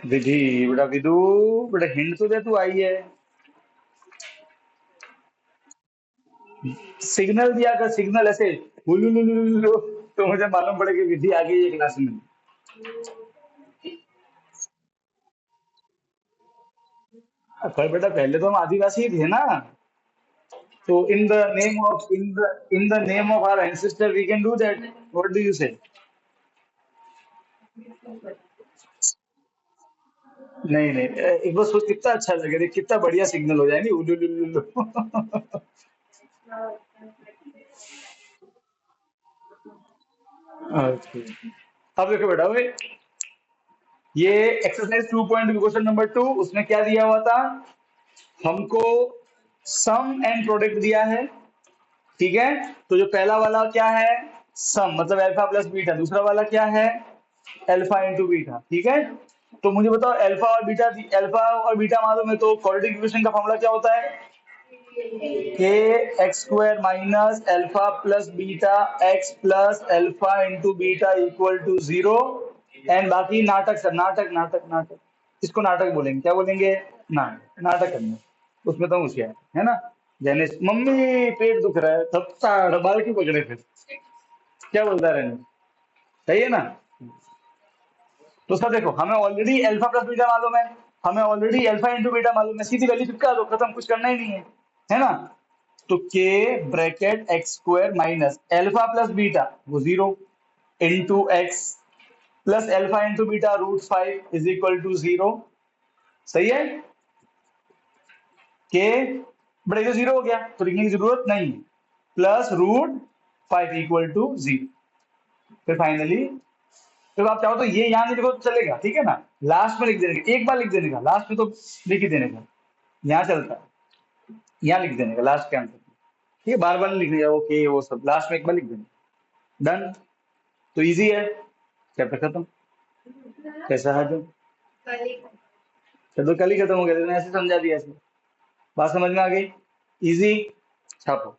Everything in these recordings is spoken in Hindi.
विधि। बेटा विदु, बेटा हिंट तो दे, तू आई है। सिग्नल दिया कर, सिग्नल ऐसे हुलुलुलुलुलु, तो मुझे मालूम पड़े कि विधि आ गई है क्लास में। पर बेटा पहले तो हम आदिवासी ही थे ना। तो in the name of our ancestor we can do that. What do you say? नहीं नहीं, एक बार सोच कितना अच्छा लगे, देख कितना बढ़िया सिग्नल हो जाएंगे उलुलुलुलु। ओके। अब देखो बेटा, ओए, ये एक्सरसाइज 2.2 क्वेश्चन नंबर 2, उसमें क्या दिया हुआ था हमको? सम एंड प्रोडक्ट दिया है। ठीक है। तो जो पहला वाला क्या है, सम मतलब अल्फा प्लस बीटा, दूसरा वाला क्या है, अल्फा इंटू बीटा। ठीक है। तो मुझे बताओ अल्फा और बीटा मालूम है, तो क्वाड्रेटिक इक्वेशन का फॉर्मूला क्या होता है? K x square minus alpha plus beta x plus alpha into beta equal to zero. And बाकी नाटक सर, नाटक नाटक नाटक, इसको नाटक बोलेंगे, क्या बोलेंगे? नाटक करना। उसमें तो होशियार है ना। जैनिस, मम्मी पेट दुख रहा है, तब बाल क्यों पकड़े फिर? क्या बोलता है रहने? सही है ना। तो सर देखो, हमें ऑलरेडी अल्फा प्लस बीटा मालूम है, हमें ऑलरेडी अल्फा इंटू बीटा मालूम है, सीधी वैल्यू चिपका दो, खत्म, कुछ करना ही नहीं है ना। तो के bracket x square minus alpha plus beta वो zero, into x plus alpha into beta √5 is equal to zero. सही है। के बड़े तो जीरो हो गया, तो लिखने की जरूरत नहीं है, प्लस √5 इक्वल टू जीरो। फिर फाइनली, तो आप चाहो तो ये यहां नहीं लिखो तो चलेगा, ठीक है ना। लास्ट में लिख देने का, एक बार लिख देने का, लास्ट में तो लिख ही देने का, यहाँ चलता है, यहाँ लिख देने का लास्ट के आंसर। ठीक है, बार बार नहीं लिखने का, ओके वो सब लास्ट में एक बार लिख देना। डन। तो इजी है, चैप्टर खत्म। कैसा है जो? चलो कल ही खत्म हो गया, तुमने ऐसे समझा दिया, ऐसे बात समझ में आ गई। इजी। छापो।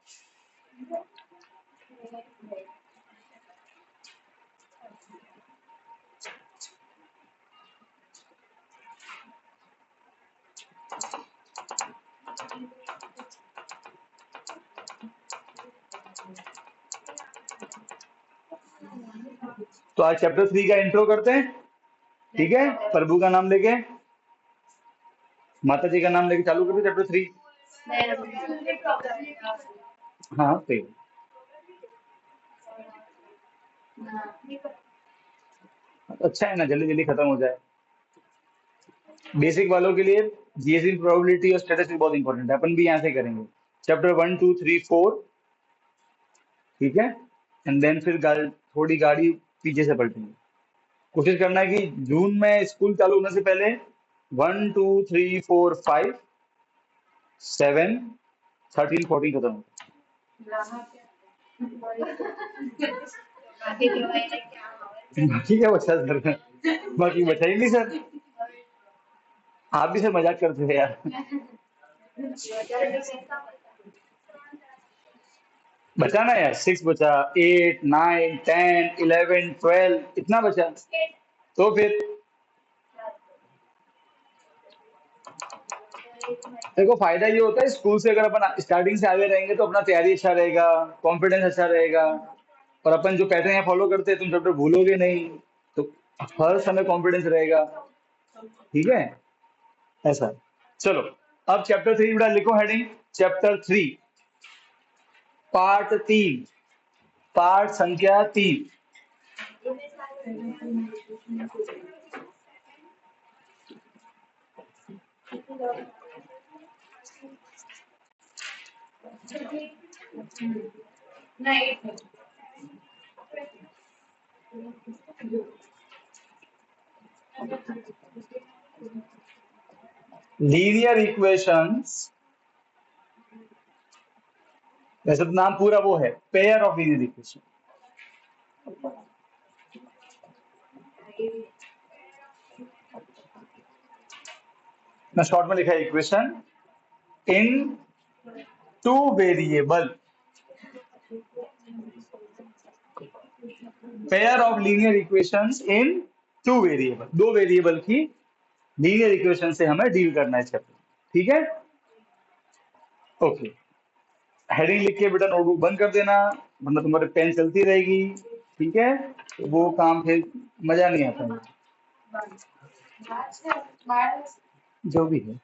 तो आज चैप्टर 3 का इंट्रो करते हैं। ठीक है, प्रभु का नाम लेके, माता जी का नाम लेके चालू करते चैप्टर 3। हाँ तो अच्छा है ना, जल्दी जल्दी खत्म हो जाए। बेसिक वालों के लिए जीएसई प्रोबेबिलिटी और स्टैटिस्टिक्स बहुत इंपॉर्टेंट है, अपन भी यहाँ से करेंगे। चैप्टर 1 2 3 4। ठीक है। एंड देन फिर थोड़ी गाड़ी पीछे से पलटेंगे। कोशिश करना है कि जून में स्कूल चालू होने से पहले 1 2 3 4 5 7 13 14 खत्म हो। बाकी क्या बचा सर? बाकी बचा ही नहीं सर। आप भी सर मजाक करते थे यार। बचा ना यार, 6 बचा, 8 9 10 11 12, इतना बचा। तो फिर देखो, फायदा ये होता है स्कूल से, अगर अपन स्टार्टिंग से आगे रहेंगे तो अपना तैयारी अच्छा रहेगा, कॉन्फिडेंस अच्छा रहेगा। और अपन जो पैटर्न यहाँ फॉलो करते हैं, तुम चैप्टर भूलोगे नहीं, तो हर समय कॉन्फिडेंस रहेगा। ठीक है, ऐसा। चलो, अब चैप्टर 3 बेटा लिखो हेडिंग, चैप्टर 3 पार्ट 3, पार्ट संख्या 3। लीनियर इक्वेशंस, वैसे तो नाम पूरा वो है, पेयर ऑफ लीनियर इक्वेशन। मैं शॉर्ट में लिखा है equation in two variable, pair of linear equations in two variable, दो वेरिएबल की लीनियर इक्वेशन से हमें डील करना है चैप्टर, ठीक है। ओके, हेडिंग लिख के बेटा नोटबुक बंद कर देना, वरना तुम्हारे पेन चलती रहेगी, ठीक है। तो वो काम फिर मजा नहीं आता है, जो भी है।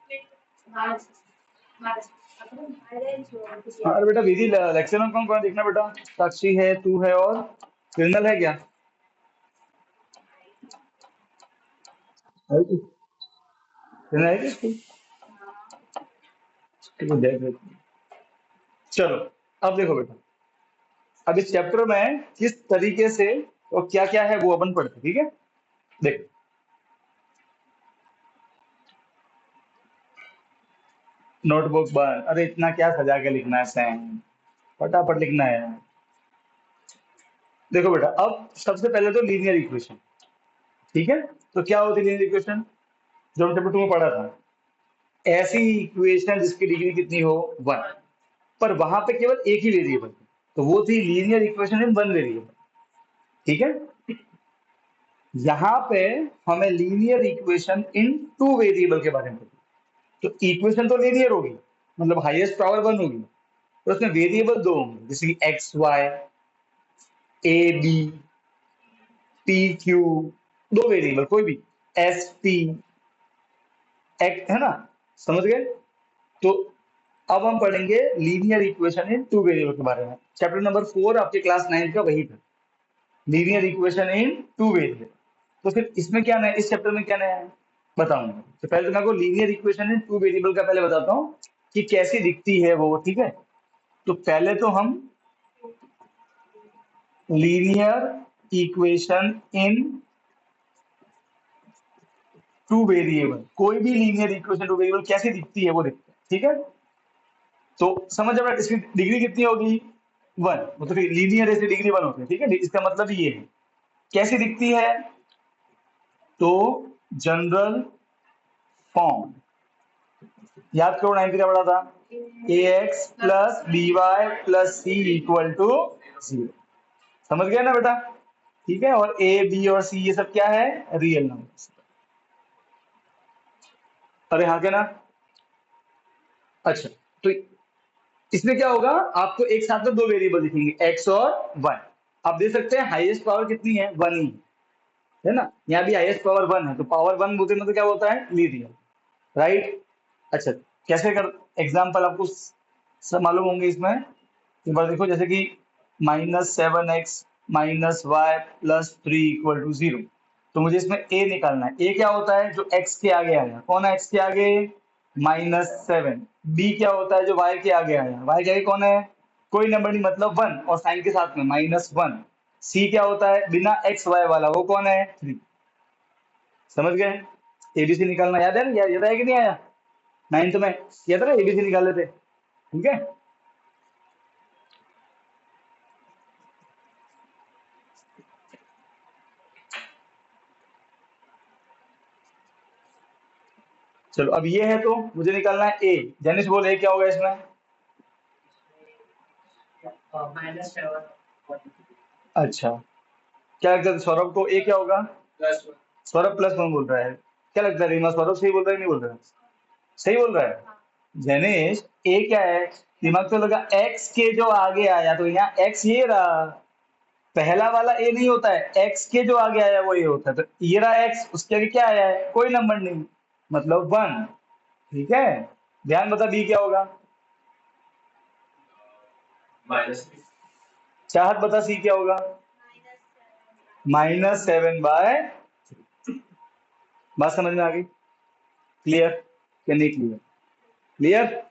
अरे बेटा विधि लेक्चर में कौन कौन देखना बेटा? साक्षी है, तू है और किरणल है क्या? है कि? किरणल है किसकी? देख लेते हैं। चलो, अब देखो बेटा, अब इस चैप्टर में किस तरीके से और क्या क्या है वो अपन पढ़ते, ठीक है। देखो, नोटबुक बंद। अरे इतना क्या सजा के लिखना है सैम, फटाफट लिखना है। देखो बेटा, अब सबसे पहले तो लीनियर इक्वेशन, ठीक है। तो क्या होती है लीनियर इक्वेशन? जो हम चैप्टर 2 में पढ़ा था, ऐसी इक्वेशन जिसकी डिग्री कितनी हो 1, पर वहां पे केवल एक ही वेरिएबल, तो वो थी लीनियर इक्वेशन इन 1 वेरिएबल, ठीक है। यहाँ पे हमें लीनियर इक्वेशन इन 2 वेरिएबल के बारे में पता। तो इक्वेशन तो लीनियर होगी, मतलब हाईएस्ट पावर 1 होगी, तो उसमें वेरिएबल 2 होंगे, जैसे कि x y, a b, p q, 2 variable कोई भी, एस टी, एक्स, है ना, समझ गए। तो अब हम पढ़ेंगे लीनियर इक्वेशन इन 2 वेरिएबल के बारे में। चैप्टर नंबर 4 आपके क्लास 9 का वही था, लीनियर इक्वेशन इन 2 वेरिएबल। तो फिर इसमें क्या नया, इस चैप्टर में क्या नया है बताऊंगा। तो पहले तो मैं आपको लीनियर इक्वेशन इन 2 वेरिएबल का पहले बताता हूँ कि कैसी दिखती है वो, ठीक है। तो पहले तो हम लीनियर इक्वेशन इन 2 वेरिएबल, कोई भी लीनियर इक्वेशन 2 वेरिएबल कैसी दिखती है वो देखते हैं, ठीक है। तो समझ जाओ इसकी डिग्री कितनी होगी 1, मतलब लीनियर ऐसी डिग्री 1 होती है, ठीक है। इसका मतलब ये है कैसी दिखती है, तो जनरल फॉर्म याद करो, 9th का पढ़ा था, A x plus B y plus C equal to 0, समझ गया ना बेटा, ठीक है। और ए बी और सी ये सब क्या है, रियल नंबर। अरे हाँ क्या ना, अच्छा। तो इसमें क्या होगा, आपको एक साथ में 2 वेरिएबल दिखेंगे, एक्स और वाई। आप देख सकते हैं हाईएस्ट पावर कितनी है, 1 ही है ना, यहाँ भी हाईएस्ट पावर 1 है, तो पावर 1 बोलते मतलब क्या होता है, लीनियर, राइट। अच्छा, कैसे कर, एग्जाम्पल आपको सब मालूम होंगे इसमें। एक बार देखो, जैसे कि -7x minus y plus 3 equal to 0, तो मुझे इसमें a निकालना है। a क्या होता है, जो x के आगे आया, कौन है x के आगे, -7। b क्या होता है, जो y के आगे आया, y के आगे कौन है, कोई नंबर नहीं, मतलब 1 और साइन के साथ में -1। c क्या होता है, बिना x y वाला, वो कौन है, 3, समझ गए। एबीसी निकालना याद है ना, याद है कि नहीं आया, 9th में किया था ना, एबीसी निकाले थे, ठीक है। चलो, अब ये है तो मुझे निकालना है ए। जनिश बोल, ए क्या होगा इसमें, अच्छा, क्या लगता है सौरभ को, ए क्या होगा, सौरभ +1 बोल रहा है, क्या लगता है रीमा, सौरभ सही बोल रहा है नहीं बोल रहा है, सही बोल रहा है। जनिश, ए क्या है, दिमाग तो लगा, एक्स के जो आगे आया, तो यहाँ एक्स ये रहा, पहला वाला ए नहीं होता है, एक्स के जो आगे आया वो ये होता है, तो ये रहा एक्स, उसके आगे क्या आया है, कोई नंबर नहीं, मतलब 1, ठीक है। ध्यान बता, बी क्या होगा, चाहत बता, सी क्या होगा, -7/, बात समझ में आ गई, क्लियर क्या नहीं क्लियर, क्लियर।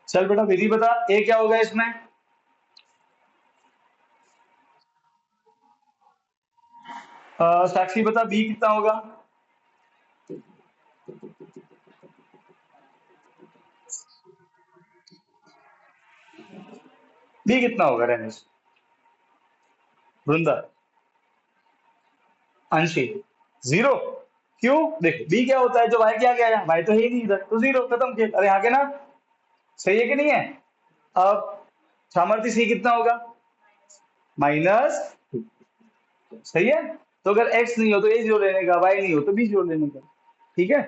चल बेटा विधि बता, ए क्या होगा इसमें, साक्षी बता, बी कितना होगा, बी कितना होगा रमेश, वृंदा, अंशी, 0, क्यों, देख बी क्या होता है, जो वाई के आगे आया, वाई तो है ही नहीं इधर, तो 0, खत्म खेल। अरे हाँ के ना, सही है कि नहीं है, अब सामर्थ्य सी कितना होगा? -2। सही है। तो अगर x नहीं हो तो a जोड़ लेने का, y नहीं हो तो b जोड़ लेने का। ठीक है,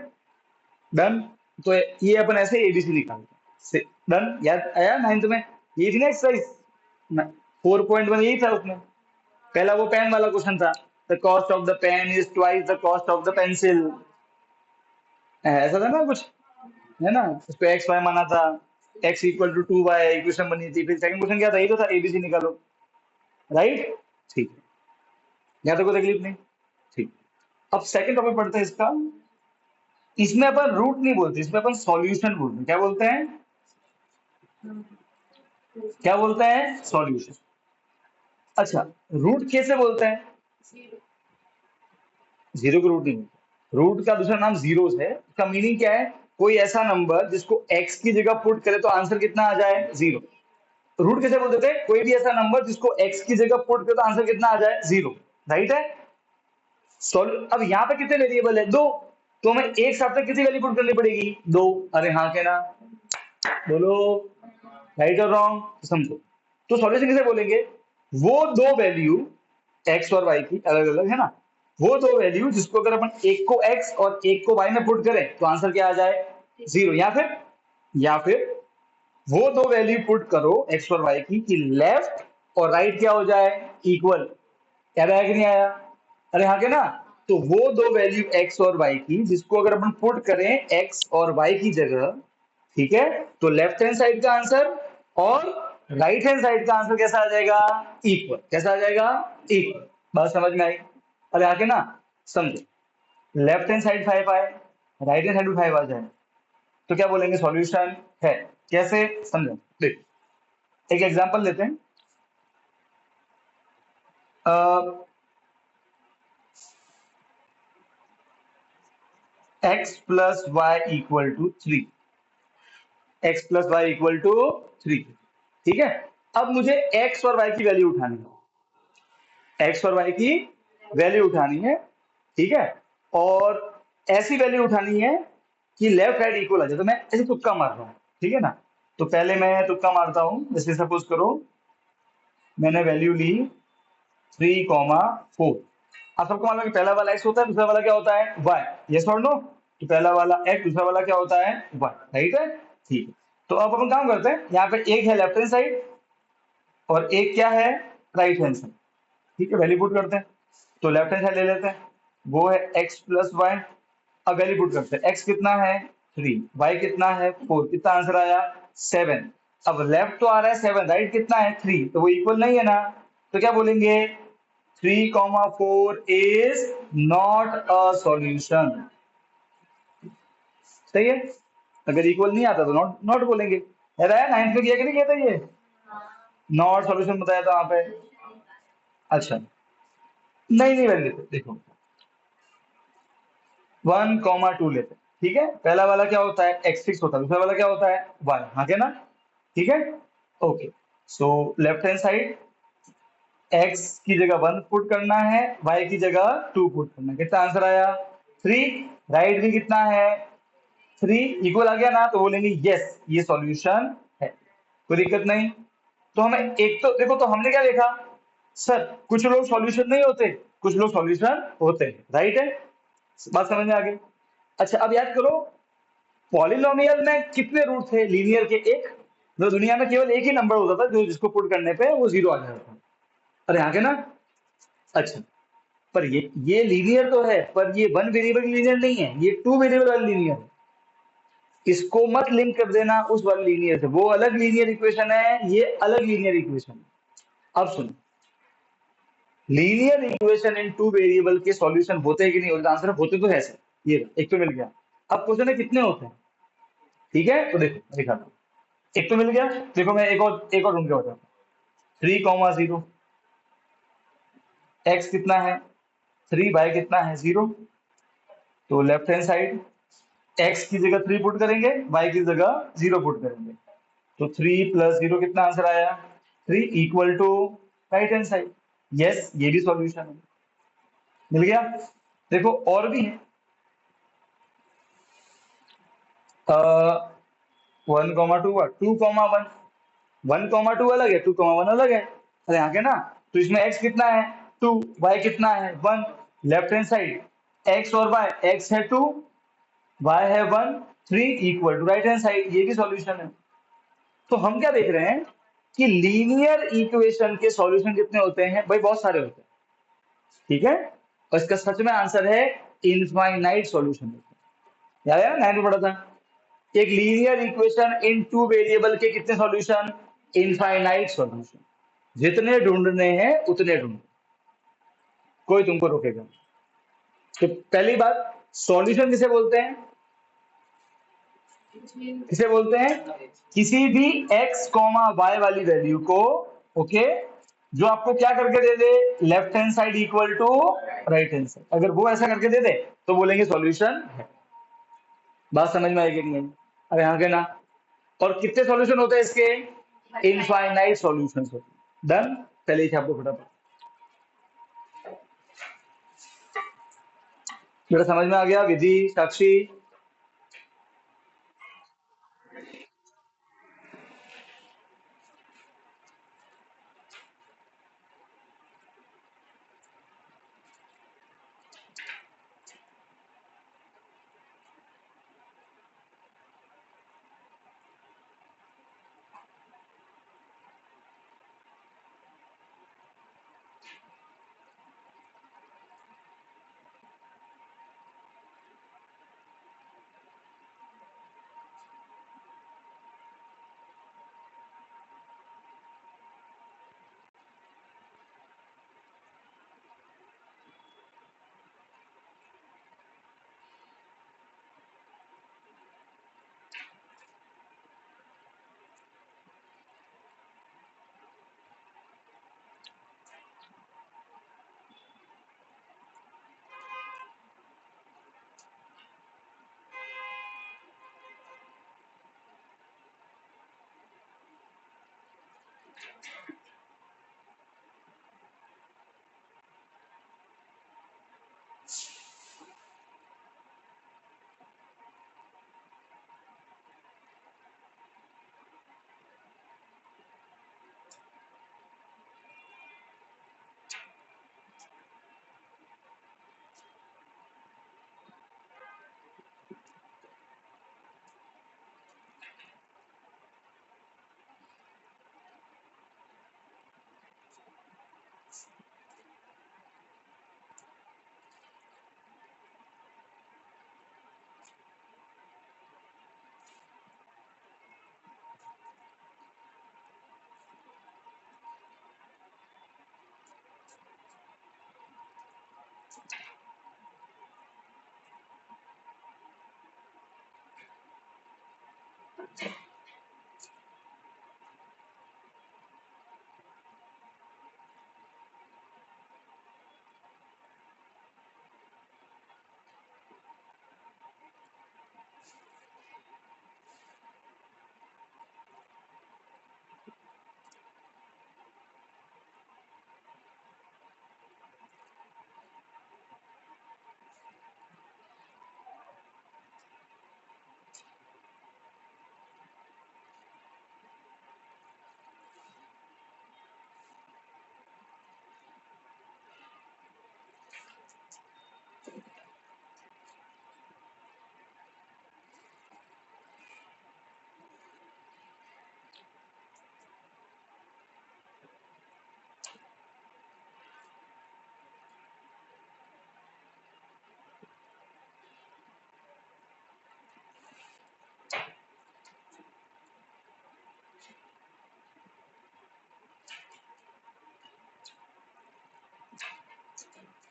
डन। तो ये अपन ऐसे एबीसी निकालते हैं। डन, याद आया 9th में? ये थी ना एक्सरसाइज 4.1, यही था उसमें। पहला वो पेन वाला क्वेश्चन था, the cost of the pen is twice the cost of the pencil. ऐसा था ना कुछ, है ना? उसको एक्स वाई माना था, x equal to 2y equation बनी थी। फिर सेकंड क्वेश्चन क्या था? ये तो था एबीसी निकालो, राइट? ठीक, यहाँ तो कोई तकलीफ नहीं। ठीक, अब सेकंड टॉपिक पढ़ते हैं इसका। इसमें अपन रूट नहीं बोलते, इसमें अपन सॉल्यूशन बोलते हैं। क्या बोलते हैं? क्या बोलते हैं? सॉल्यूशन। अच्छा, रूट कैसे बोलते हैं? जीरो को रूट नहीं बोलते। रूट का दूसरा नाम जीरोस है। इसका मीनिंग क्या है? कोई ऐसा नंबर जिसको x की जगह पुट करे तो आंसर कितना आ जाए? जीरो। रूट कैसे बोलते थे? कोई भी ऐसा नंबर जिसको x की जगह पुट करे तो आंसर कितना आ जाए? जीरो। राइट है? अब यहाँ पे कितने वेरिएबल है? दो। तो हमें एक साथ में कितनी वैल्यू पुट करनी पड़ेगी? दो। अरे हाँ के ना? बोलो, राइट और रॉन्ग? समझो। तो सॉल्यूशन किसे बोलेंगे? वो दो वैल्यू एक्स और वाई की अलग अलग, है ना? वो दो वैल्यू जिसको अगर अपन एक को एक्स और एक को वाई में पुट करें तो आंसर क्या आ जाए? जीरो। या फिर वो दो वैल्यू पुट करो एक्स और वाई की कि लेफ्ट और राइट क्या हो जाए? इक्वल। याद आया कि नहीं आया? अरे हाँ के ना? तो वो दो वैल्यू एक्स और वाई की जिसको अगर अपन पुट करें एक्स और वाई की जगह, ठीक है, तो लेफ्ट हैंड साइड का आंसर और राइट हैंड साइड का आंसर कैसा आ जाएगा? इक्वल। कैसा आ जाएगा? इक्वल। बात समझ में आई? अरे आके ना, समझो। लेफ्ट हैंड साइड 5 आए, राइट हैंड साइड भी 5 आ जाए, तो क्या बोलेंगे? सॉल्यूशन है। कैसे? समझो, देखो, एक एग्जांपल लेते हैं। x plus y equal to 3। x plus y equal to 3। ठीक है, अब मुझे x और y की वैल्यू उठानी है। x और y की वैल्यू उठानी है, ठीक है, और ऐसी वैल्यू उठानी है कि लेफ्ट राइट इक्वल आ जाए। तो मैं ऐसे तुक्का मार रहा हूँ, ठीक है ना? तो पहले मैं तुक्का मारता हूँ। जैसे सपोज करो मैंने वैल्यू ली 3,4। आप सबको मालूम है कि पहला वाला x होता है, दूसरा वाला क्या होता है? y। यस और नो? तो पहला वाला x, दूसरा वाला क्या होता है? y। राइट है? ठीक है। तो अब अपन काम करते हैं, यहाँ पे एक है लेफ्ट हैंड साइड और एक क्या है? Right hand side. ठीक है, वैल्यू पुट करते हैं। तो लेफ्ट हैंड साइड ले लेते हैं, वो है x प्लस वाई। अब वैल्यू पुट करते हैं। x कितना है? 3, y कितना है? 4। कितना आंसर आया? 7। अब लेफ्ट तो आ रहा है 7, राइट कितना है? 3। तो वो इक्वल नहीं है ना? तो क्या बोलेंगे? 3,4 इज नॉट अ सॉल्यूशन। सही है? अगर इक्वल नहीं आता तो नॉट नॉट बोलेंगे। है 9th में किया कि नहीं किया था ये? नॉट सॉल्यूशन बताया था वहां पे। अच्छा, नहीं नहीं वैल्यू देते, देखो 1,2 लेते हैं। ठीक है, पहला वाला क्या होता है? एक्स फिक्स होता है, दूसरा वाला क्या होता है? वाई। हाँ क्या ना? ठीक है, okay. So left hand side x की जगह 1 पुट करना है, वाई की जगह 2 पुट करना है। कितना आंसर आया? 3। राइट भी कितना है? 3। इक्वल आ गया ना? तो बोलेंगे यस ये सॉल्यूशन है, कोई दिक्कत नहीं। तो हमें एक तो देखो, तो हमने क्या देखा? सर कुछ लोग सॉल्यूशन नहीं होते, कुछ लोग सॉल्यूशन होते हैं, राइट है? बात समझ में आ गई? अच्छा, अब याद करो पॉलिनोमियल में कितने रूट थे लीनियर के? एक। तो दुनिया में केवल एक ही नंबर होता था जो जिसको पुट करने पे वो जीरो आ जाता था। अरे आगे ना? अच्छा, पर ये लीनियर तो है, पर ये वन वेरिएबल लीनियर नहीं है, ये टू वेरिएबल वाला लीनियर है। इसको मत लिंक कर देना उस वाले लीनियर से, वो अलग लीनियर इक्वेशन है, ये अलग लीनियर इक्वेशन है। अब सुनो, linear equation in two variable के सॉल्यूशन होते हैं कि नहीं होते? आंसर होते तो है सर। ये एक तो मिल गया। अब क्वेश्चन है कितने होते हैं? ठीक है, तो देखो दिखाता हूँ। एक तो मिल गया, देखो मैं एक और ढूंढ के बताता हूँ। 3,0 एक्स कितना है? 3, बाय कितना है? 0। तो लेफ्ट हैंड साइड एक्स की जगह 3 पुट करेंगे, वाई की जगह 0 पुट करेंगे। तो 3 प्लस 0 कितना आंसर आया? 3 equal to right hand side. Yes ये भी सॉल्यूशन है। मिल गया? देखो और भी है। 1,2 2,1। 1,2 अलग है, 2,1 अलग है, अरे यहाँ के ना। तो इसमें x कितना है 2, y कितना है 1। लेफ्ट हैंड साइड x और y, x है 2, y है 1, 3 equal to right hand side, ये भी सॉल्यूशन है। तो हम क्या देख रहे हैं कि लीनियर इक्वेशन के सॉल्यूशन कितने होते हैं भाई, बहुत सारे होते हैं, ठीक है। और इसका सच में आंसर है इनफाइनाइट सॉल्यूशन होते हैं। याद है 9 में पढ़ा था, एक linear equation in two variable के कितने सॉल्यूशन, इनफाइनाइट सॉल्यूशन। जितने ढूंढने हैं उतने ढूंढो, कोई तुमको रोकेगा। तो पहली बात, सॉल्यूशन किसे बोलते हैं, किसे बोलते हैं, किसी भी x y वाली वैल्यू को, ओके, जो आपको क्या करके दे दे, left hand side equal to right hand side, अगर वो ऐसा करके दे दे तो बोलेंगे सॉल्यूशन है। बात समझ में आएगी नहीं? अरे हाँ के ना। और कितने सॉल्यूशन होते हैं इसके, इनफाइनाइट सॉल्यूशन होते हैं। डन, चलिए छापो फटाफट। मेरा समझ में आ गया विधि, साक्षी?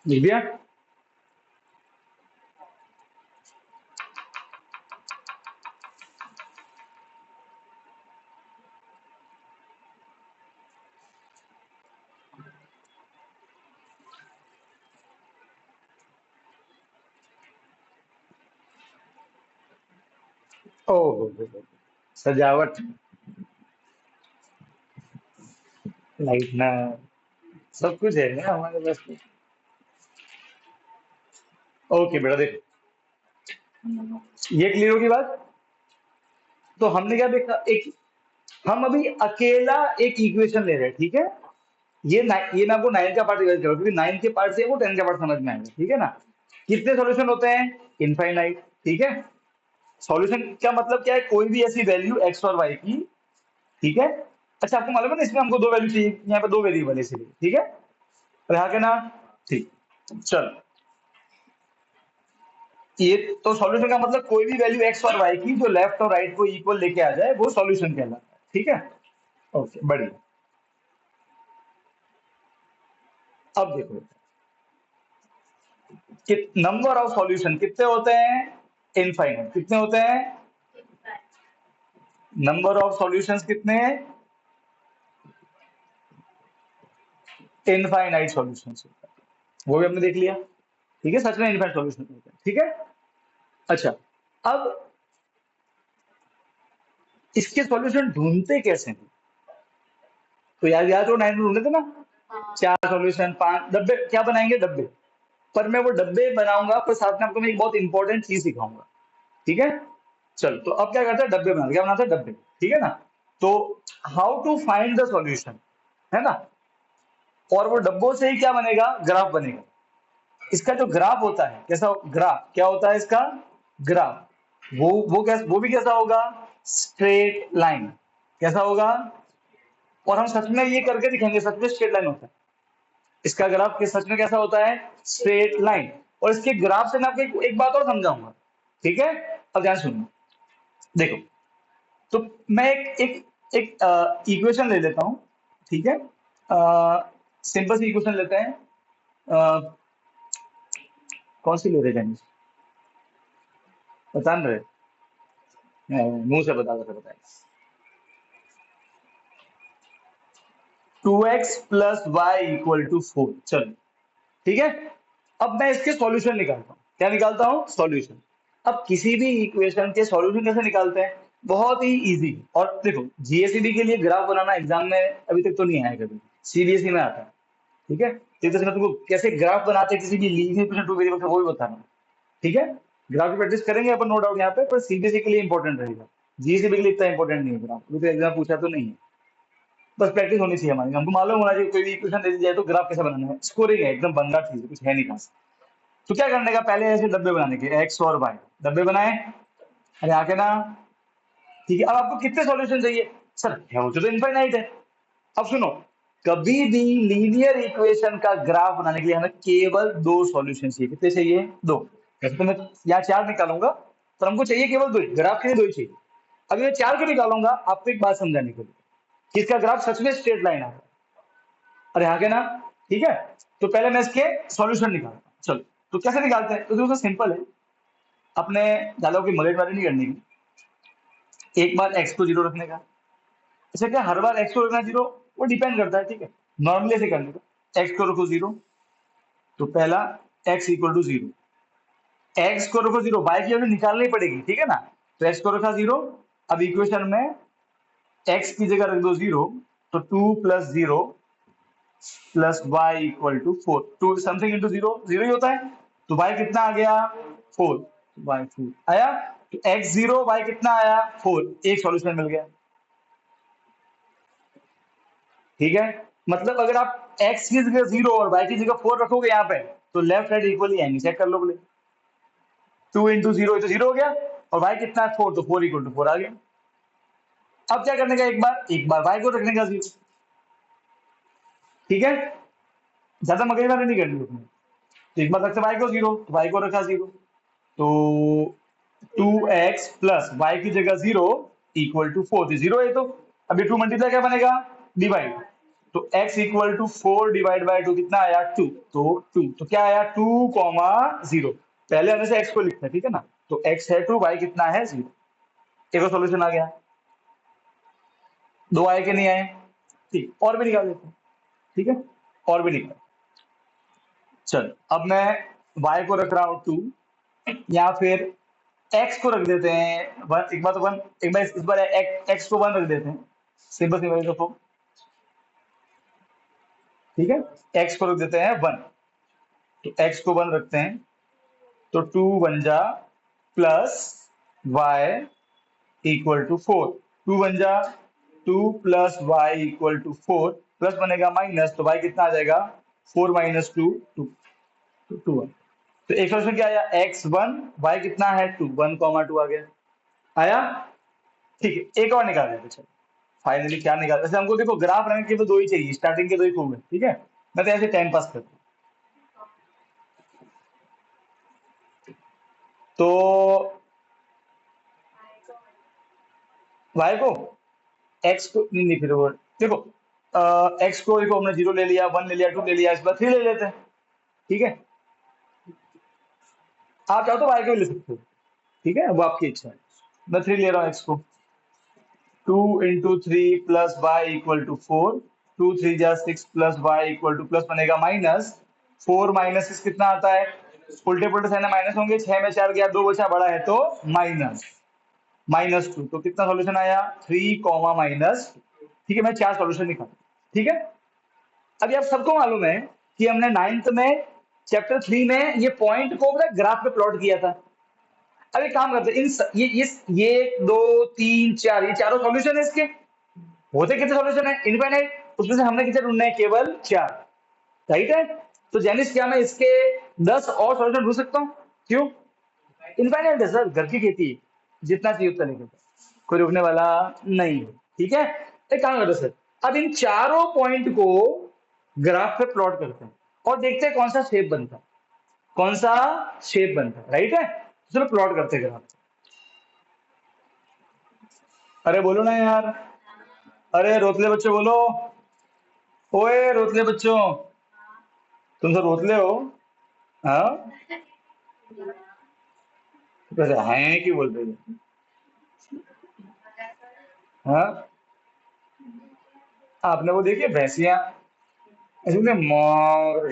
लिख दिया? ओह, सजावट, लाइट ना, सब कुछ है ना हमारे पास तो। ओके बेटा देखो, ये क्लियर होगी बात। तो हमने क्या देखा, एक हम अभी अकेला एक इक्वेशन ले रहे हैं, ठीक है। ये मैं आपको 9 का पार्ट रिवाइज करूँ, क्योंकि 9 के पार्ट से वो 10 का पार्ट समझ में आएगा, ठीक है ना। कितने सॉल्यूशन होते हैं? इनफाइनाइट, ठीक है। सॉल्यूशन का मतलब क्या है? कोई भी ऐसी वैल्यू एक्स और वाई की, ठीक है। अच्छा, आपको मालूम है ना, इसमें हमको दो वैल्यू चाहिए, यहाँ पे दो वेरिएबल है इसलिए, ठीक है। और यहाँ के ना, ठीक, चल। ये तो सॉल्यूशन का मतलब कोई भी वैल्यू एक्स और वाई की जो लेफ्ट और राइट को इक्वल लेके आ जाए, वो सॉल्यूशन कहलाता है, ठीक है। ओके, बढ़िया। अब देखो कि नंबर ऑफ सॉल्यूशन कितने होते हैं? इनफाइनाइट। कितने होते हैं? नंबर ऑफ सॉल्यूशंस कितने हैं? इनफाइनाइट सॉल्यूशंस होता है, वो भी हमने देख लिया, ठीक है। सच में इनफाइनाइट सॉल्यूशन होता है, ठीक है। अच्छा, अब इसके सॉल्यूशन ढूंढते कैसे हैं? तो यार यार तो 9 में ढूंढे थे ना, चार सॉल्यूशन, पांच डब्बे, क्या बनाएंगे? डब्बे। पर मैं वो डब्बे बनाऊंगा, पर साथ में आपको मैं एक बहुत इंपॉर्टेंट चीज सिखाऊंगा, ठीक है। चल, तो अब क्या करते हैं? डब्बे बनाते, क्या बनाते हैं? डब्बे, ठीक है ना। तो how to find the solution, है ना। और वो डब्बों से ही क्या बनेगा? ग्राफ बनेगा। इसका जो ग्राफ होता है, कैसा ग्राफ, क्या होता है इसका ग्राफ? वो भी कैसा होगा? Straight line. कैसा होगा? और हम सच में ये करके दिखेंगे, सच में स्ट्रेट लाइन होता है इसका ग्राफ, के सच में कैसा होता है? Straight line. और इसके ग्राफ से मैं आपको एक बात और समझाऊंगा, ठीक है। अब ध्यान सुनो, देखो। तो मैं एक एक एक इक्वेशन ले लेता हूं, ठीक है। सिंपल सी इक्वेशन लेते हैं। अ, कौन सी ले रहे हैं? बता नहीं रहे? मुंह से बता रहे, बताए। 2x plus y equal to 4, चलो, ठीक है। अब मैं इसके सॉल्यूशन निकालता हूँ। क्या निकालता हूँ? सॉल्यूशन। अब किसी भी इक्वेशन के सॉल्यूशन कैसे निकालते हैं? बहुत ही इजी। और देखो, जीएसईबी के लिए ग्राफ बनाना एग्जाम में अभी तक तो नहीं आया कभी, सीबीएसई में आता है, ठीक है। तो मैं तुमको कैसे ग्राफ बनाते हैं किसी भी लीनियर इक्वेशन टू वेरिएबल का, वो भी बताना, ठीक है। ग्राफ की प्रैक्टिस करेंगे अपन, नो डाउट, यहाँ पे। पर सीबीएसई के लिए इंपॉर्टेंट रहेगा, जीएसईबी के लिए इतना इंपॉर्टेंट नहीं है ग्राफ, अभी तो एग्जाम पूछा तो नहीं है। बस प्रैक्टिस होनी चाहिए हमारी, हमको मालूम होना चाहिए कोई भी इक्वेशन दे दी जाए तो ग्राफ कैसे बनाना है। स्कोरिंग है, एकदम बंदा चीज है, कुछ है नहीं खास। तो क्या करने का? पहले ऐसे डब्बे बनाने के, एक्स और वाई डब्बे बनाए। अरे आके ना, ठीक है। अब आपको कितने सॉल्यूशन चाहिए? सर है वो तो इनफाइनाइट है। अब सुनो, कभी भी लीनियर इक्वेशन का ग्राफ बनाने के लिए हमें केवल दो सॉल्यूशन चाहिए। कितने चाहिए? दो। वैसे तो मैं यहाँ चार निकालूंगा, पर हमको चाहिए केवल दो, ग्राफ के लिए दो ही चाहिए। अब ये चार क्यों निकालूंगा? आपको एक बात समझाने के लिए कि इसका ग्राफ सच में स्ट्रेट लाइन है। अरे आगे ना, ठीक है। तो पहले मैं इसके सॉल्यूशन निकालता हूँ, चलो। तो कैसे निकालते हैं? तो देखो सिंपल है, अपने ज्यादा की मगजमारी नहीं करनी की। एक बार एक्स को जीरो रखने का। अच्छा, क्या हर बार एक्स को रखना जीरो? वो डिपेंड करता है, ठीक है। नॉर्मली ऐसे करने का, एक्स को रखो जीरो, तो पहला x equal to zero. X को रखो जीरो, वाई की वैल्यू निकालनी पड़ेगी, ठीक है ना। तो एक्स को रखा जीरो। अब इक्वेशन में एक्स की जगह रख दो जीरो, तो 2 + 0 plus y equal to 4। Two something into zero, zero ही होता है। तो वाई कितना आ गया? 4। वाई 4 आया। तो एक्स जीरो, वाई कितना आया? 4। एक सॉल्यूशन मिल गया, ठीक है। मतलब अगर आप एक्स की जगह जीरो और वाई की जगह 4 रखोगे यहाँ पे, तो लेफ्ट राइट इक्वली आएंगे, चेक कर लो बोले। 2 × 0 तो जीरो हो गया, और वाई कितना है? 4, तो 4 इक्वल टू 4 आ गया। अब क्या करने का? एक बार वाई को रखने का जीरो, ठीक है। ज्यादा मगजमारी नहीं करनी उसमें। तो एक बार रखते वाई को जीरो, तो वाई को रखा जीरो, तो 2x प्लस वाई की जगह जीरो इक्वल टू 4, जीरो है। तो अभी 2 मल्टीप्लाई क्या बनेगा? डिवाइड। तो x equal to 4 divide by 2 कितना आया? 2। तो 2 तो क्या आया? 2, 0। पहले हमें से x को लिखना है, ठीक है ना। तो x है 2, y कितना है? 0। एक और सॉल्यूशन आ गया। दो आए के नहीं आए? ठीक, और भी निकाल देते हैं, ठीक है। और भी निकाल। चल, अब मैं y को रख रहा हूं 2, या फिर x को रख देते हैं 1। एक बार तो 1, एक बार इस बार x को 1 रख देते हैं, सिंपल सिंपल देखो, ठीक है। x को रख देते हैं 1, तो x को 1 रखते हैं, तो 2 × 1 plus y equal to 4। 2 × 2 plus y equal to 4 plus बनेगा माइनस, तो वाई कितना आ जाएगा 4 माइनस 2 2 2 1। तो एक सॉल्यूशन क्या आया x1, वाई कितना है 2 1,2 आ गया आया। ठीक है एक और निकाल देते चलो फाइनली क्या निकाल। वैसे हमको देखो ग्राफ रंग के तो दो ही चाहिए, स्टार्टिंग के दो ही खूब है, ठीक है मैं तो ऐसे टाइम पास करता हूँ। तो y को x को नहीं नहीं फिर वो देखो x को देखो हमने 0 ले लिया 1 ले लिया 2 ले लिया, इस बार 3 ले लेते हैं, ठीक है आप चाहो तो y को भी ले सकते हो, ठीक है वो आपकी इच्छा है। मैं 3 ले रहा हूँ x को, 2 into three plus y equal to 4, 2 3 जा 6 plus y equal to plus बनेगा माइनस 4 माइनस 6 कितना आता है, उल्टे पुल्टे साइन माइनस होंगे, 6 में 4 गया 2 बचा बड़ा है तो माइनस माइनस 2, तो कितना सॉल्यूशन आया 3 कॉमा माइनस, ठीक है मैं 4 सॉल्यूशन निकाला, ठीक है। अभी आप सबको मालूम है कि हमने 9th में चैप्टर 3 में ये पॉइंट को ग्राफ पे प्लॉट किया था। अब एक काम करते हैं इन ये 1 2 3 4 ये चारों सॉल्यूशन है इसके, होते कितने सॉल्यूशन है इनफाइनाइट, उसमें से हमने कितने ढूंढने हैं केवल 4, राइट है। तो जेनिस क्या मैं इसके 10 और सॉल्यूशन ढूंढ सकता हूँ, क्यों इनफाइनाइट है सर, घर की खेती है, जितना चाहिए उतना निकलता, कोई रुकने वाला नहीं है, ठीक है। एक काम करते सर, अब इन चारों पॉइंट को ग्राफ पे प्लॉट करते हैं और देखते हैं कौन सा शेप बनता है, कौन सा शेप बनता है, राइट है। चलो प्लॉट करते हैं ग्राफ। अरे बोलो ना यार, अरे रोतले बच्चों बोलो, ओए रोतले बच्चों, तुम सब रोतले हो, हाँ वैसे हैं कि बोल रहे हो, हाँ आपने वो देखी है भैंसिया ऐसे मोर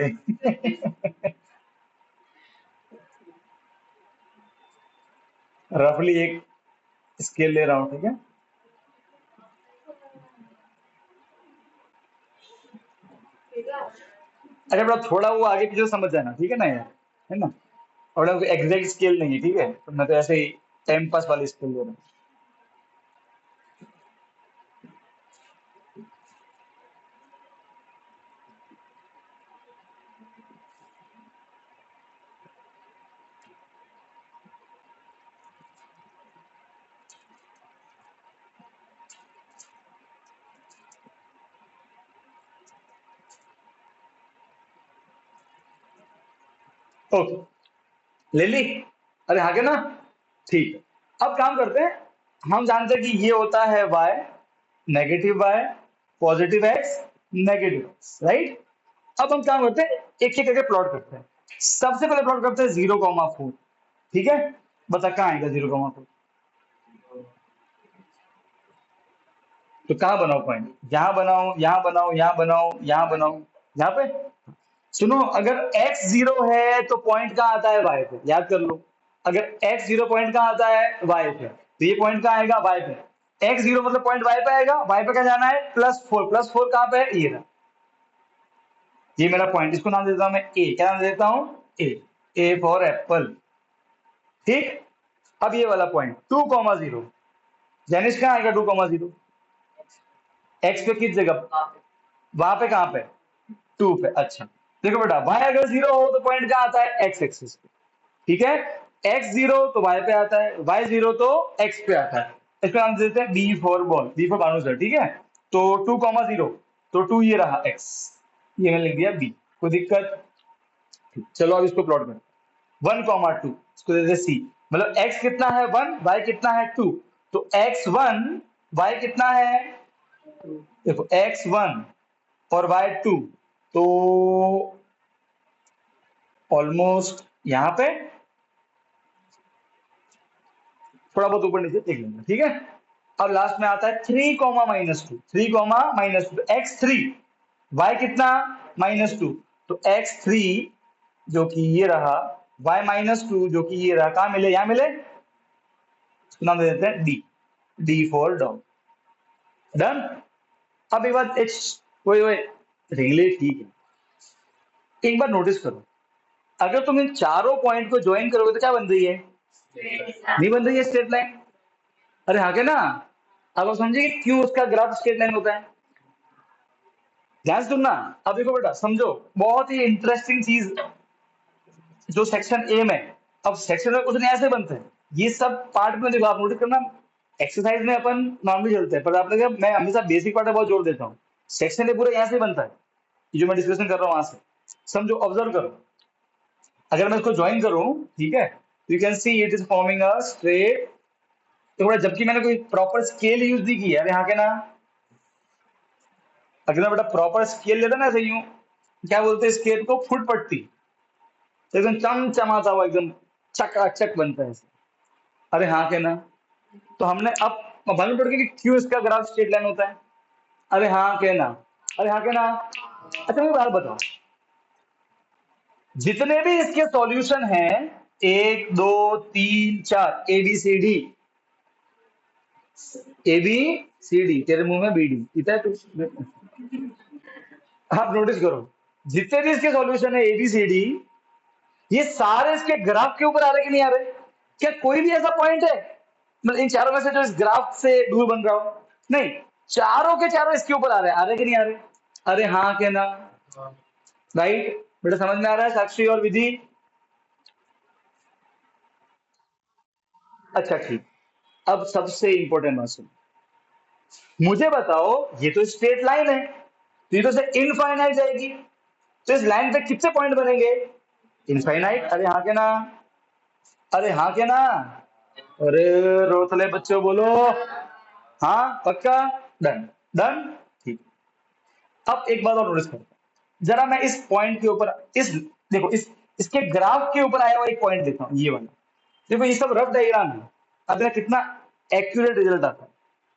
रफली एक स्केल ले रहा हूँ, ठीक है। अच्छा बड़ा थोड़ा वो आगे पीछे समझ जाना, ठीक है ना यार, है ना, और एग्जैक्ट स्केल नहीं है, ठीक है तो मैं तो ऐसे ही टाइम पास वाली स्केल ले रहा हूँ। ओके ले ली, अरे आगे ना, ठीक है। अब काम करते हैं, हम जानते हैं कि ये होता है y negative y positive x negative x, right. अब हम काम करते हैं एक एक करके प्लॉट करते हैं। सबसे पहले प्लॉट करते हैं 0,4, ठीक है बता कहाँ आएगा 0,4, तो कहाँ बनाओ पॉइंट, यहाँ बनाओ यहाँ बनाओ यहाँ बनाओ यहाँ बनाओ, यहाँ पे सुनो अगर x 0 है तो पॉइंट कहाँ आता है y पे, याद कर लो, अगर x 0 पॉइंट कहाँ आता है y पे, तो ये पॉइंट कहाँ आएगा y पे, x 0 मतलब पॉइंट y पे आएगा, y पे क्या जाना है +4, +4 कहाँ पे है ये रहा, ये मेरा पॉइंट, इसको नाम देता हूं मैं a, क्या नाम देता हूं a, a फॉर एप्पल, ठीक। अब ये वाला पॉइंट 2,0 जेनिस कहाँ आएगा 2,0, x पे किस जगह, वहां पे कहाँ पे 2 पे, अच्छा देखो बेटा y अगर 0 हो तो पॉइंट कहाँ आता है x एक्सिस पे, ठीक है x 0 तो y पे आता है, y 0 तो x पे आता है, इसका नाम देते हैं b for ball, b for Banu sir, ठीक है। तो 2,0 तो 2 ये रहा x, ये मैंने लिख दिया b, कोई दिक्कत, चलो अब इसको प्लॉट करें 1,2 इसको देते सी, मतलब x कितना है 1 y कितना है 2, तो x1 y कितना है, देखो x1 और y2, तो ऑलमोस्ट यहाँ पे थोड़ा बहुत ऊपर नीचे देख लेंगे, ठीक है। अब लास्ट में आता है 3,-2, 3,-2 x3 y कितना -2, तो x3 जो कि ये रहा, y-2 जो कि ये रहा, कहाँ मिले यहाँ मिले, इसको नाम दे देते हैं D, D for dog, done. अब एक बात एच वही वही रिले ठीक है, एक बार नोटिस करो, अगर तुम इन चारों पॉइंट को ज्वाइन करोगे तो क्या बन रही है, नहीं बन रही है स्ट्रेट लाइन, अरे हाँ के ना, अब आप समझिए कि क्यों उसका ग्राफ स्ट्रेट लाइन होता है। ध्यान से सुनना। अब देखो बेटा, समझो बहुत ही इंटरेस्टिंग चीज जो सेक्शन ए में। अब सेक्शन में कुछ ऐसे बनते हैं, ये सब पार्ट में देखो आप नोटिस करना। एक्सरसाइज में अपन नॉर्मली चलते हैं, पर आपने देखा मैं हमेशा बेसिक पार्ट में बहुत जोर देता हूँ। सेक्शन ए पूरा यहाँ से बनता है, ये जो मैं डिस्कशन कर रहा हूँ वहां से। समझो, ऑब्जर्व करो। अगर मैं इसको ज्वाइन करूं, ठीक है, you can see it is forming a straight. तो जबकि मैंने कोई प्रॉपर स्केल यूज नहीं किया है यहाँ के ना। अगर मैं बेटा प्रॉपर स्केल लेता ना, ऐसे यूं क्या बोलते हैं स्केल को, फुट पट्टी, तो एकदम चमचमाता हुआ एकदम चकाचक बनता है ऐसे। अरे हाँ के ना। तो हमने अब मालूम पड़ गया कि क्यों इसका ग्राफ स्ट्रेट लाइन होता है। अरे हाँ के ना। अरे हाँ के ना। अच्छा मुझे बात बताओ, जितने भी इसके सॉल्यूशन हैं, 1 2 3 4, A B C D, A B C D, तेरे मुंह में बीडी इतना है तू। आप नोटिस करो, जितने भी इसके सॉल्यूशन है ए बी सी डी, ये सारे इसके ग्राफ के ऊपर आ रहे कि नहीं आ रहे? क्या कोई भी ऐसा पॉइंट है मतलब इन चारों में से जो इस ग्राफ से दूर बन रहा हो? नहीं, चारों के चारों इसके ऊपर आ रहे कि नहीं आ रहे? अरे हाँ के ना। राइट बेटा, समझ में आ रहा है साक्षी और विधि? अच्छा ठीक। अब सबसे इंपॉर्टेंट बात सुनो, मुझे बताओ, ये तो स्ट्रेट लाइन है, तो ये तो से इनफाइनाइट जाएगी, तो इस लाइन पे कितने पॉइंट बनेंगे? इनफाइनाइट। अरे हाँ के ना। अरे हाँ के ना। अरे रोतले बच्चों बोलो। हाँ पक्का। डन। डन। ठीक। अब एक बात और नोटिस करो, जरा मैं इस पॉइंट के ऊपर, इस देखो इस इसके ग्राफ के ऊपर आया हुआ एक पॉइंट देखता हूँ, ये वाला। देखो ये सब रफ डायग्राम है, अब देखो कितना एक्यूरेट रिजल्ट आता है।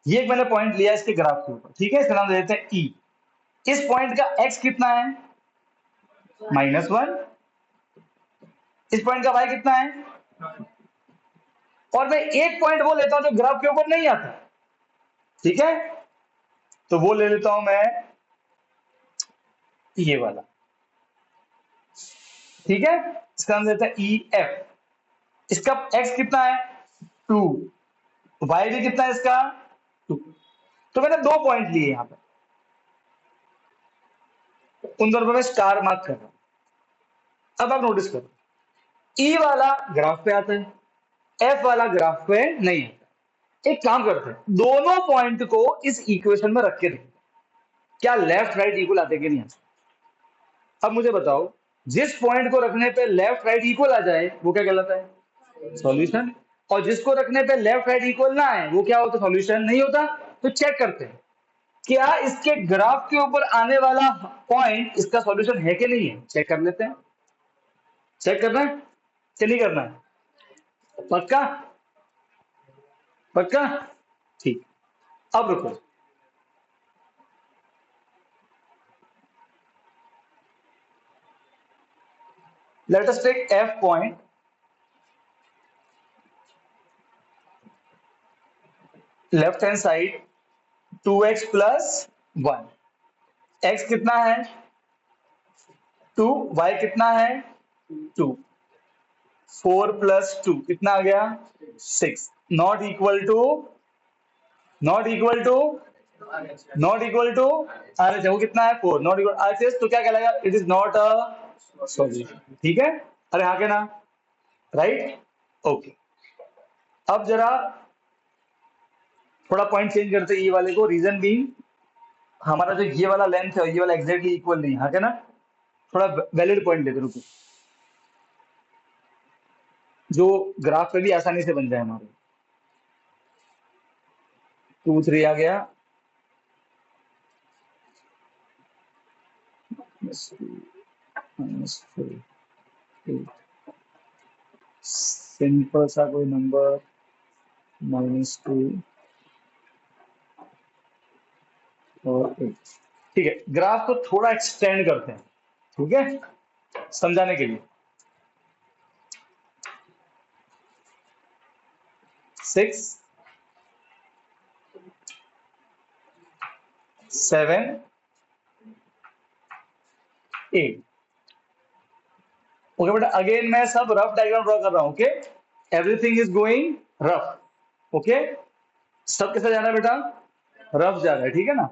ये एक मैंने पॉइंट लिया इसके ग्राफ के ऊपर, ठीक है, इसका नाम दे देते हैं ई। इस पॉइंट का एक्स कितना है? -1। इस पॉइंट का वाई कितना है? और मैं एक पॉइंट वो लेता हूं जो ग्राफ के ऊपर नहीं आता, ठीक है, तो वो ले लेता हूं मैं, ये वाला, ठीक है, इसका नाम देता है ई एफ। इसका एक्स कितना है? 2। वाई भी कितना है इसका? 2। तो मैंने दो पॉइंट लिए यहां पर, उन दोनों पर मैं स्टार मार्क कर रहा हूं। अब आप नोटिस करो, ई वाला ग्राफ पे आता है, एफ वाला ग्राफ पे नहीं आता। एक काम करते हैं, दोनों पॉइंट को इस इक्वेशन में रख के देखते हैं, क्या लेफ्ट राइट इक्वल आते कि नहीं आते। अब मुझे बताओ, जिस पॉइंट को रखने पे लेफ्ट राइट इक्वल आ जाए वो क्या कहलाता है? सॉल्यूशन। और जिसको रखने पे लेफ्ट राइट इक्वल ना आए वो क्या होता? सॉल्यूशन नहीं होता। तो चेक करते हैं, क्या इसके ग्राफ के ऊपर आने वाला पॉइंट इसका सॉल्यूशन है कि नहीं है, चेक कर लेते हैं। चेक करना है कि नहीं करना है? पक्का? पक्का। ठीक। अब रुको, let us take f point. Left hand side 2x+1। x कितना है? 2। y कितना है? 2। 4+2 कितना आ गया? 6। Not equal to, not equal to, not equal to R H, वो कितना है? 4। नॉट इक्वल आर एच, तो क्या कहलाएगा? It is not a solution. ठीक है। अरे हाँ के ना। राइट। ओके। अब जरा थोड़ा पॉइंट चेंज करते हैं, ये वाले को, रीजन बीइंग हमारा जो ये वाला लेंथ है ये वाला एग्जैक्टली इक्वल नहीं है, हाँ के ना। थोड़ा वैलिड पॉइंट लेते रुको, जो ग्राफ पे भी आसानी से बन जाए हमारे। 2 3 आ गया, सिंपल सा कोई नंबर, -2 और 8। ठीक है, ग्राफ को थोड़ा एक्सटेंड करते हैं, ठीक है, समझाने के लिए। 6 7 8। ओके बेटा, अगेन मैं सब रफ डायग्राम ड्रॉ कर रहा हूं, okay, everything is going rough, okay. सब कैसा जा रहा है बेटा? रफ जा रहा है, ठीक है ना?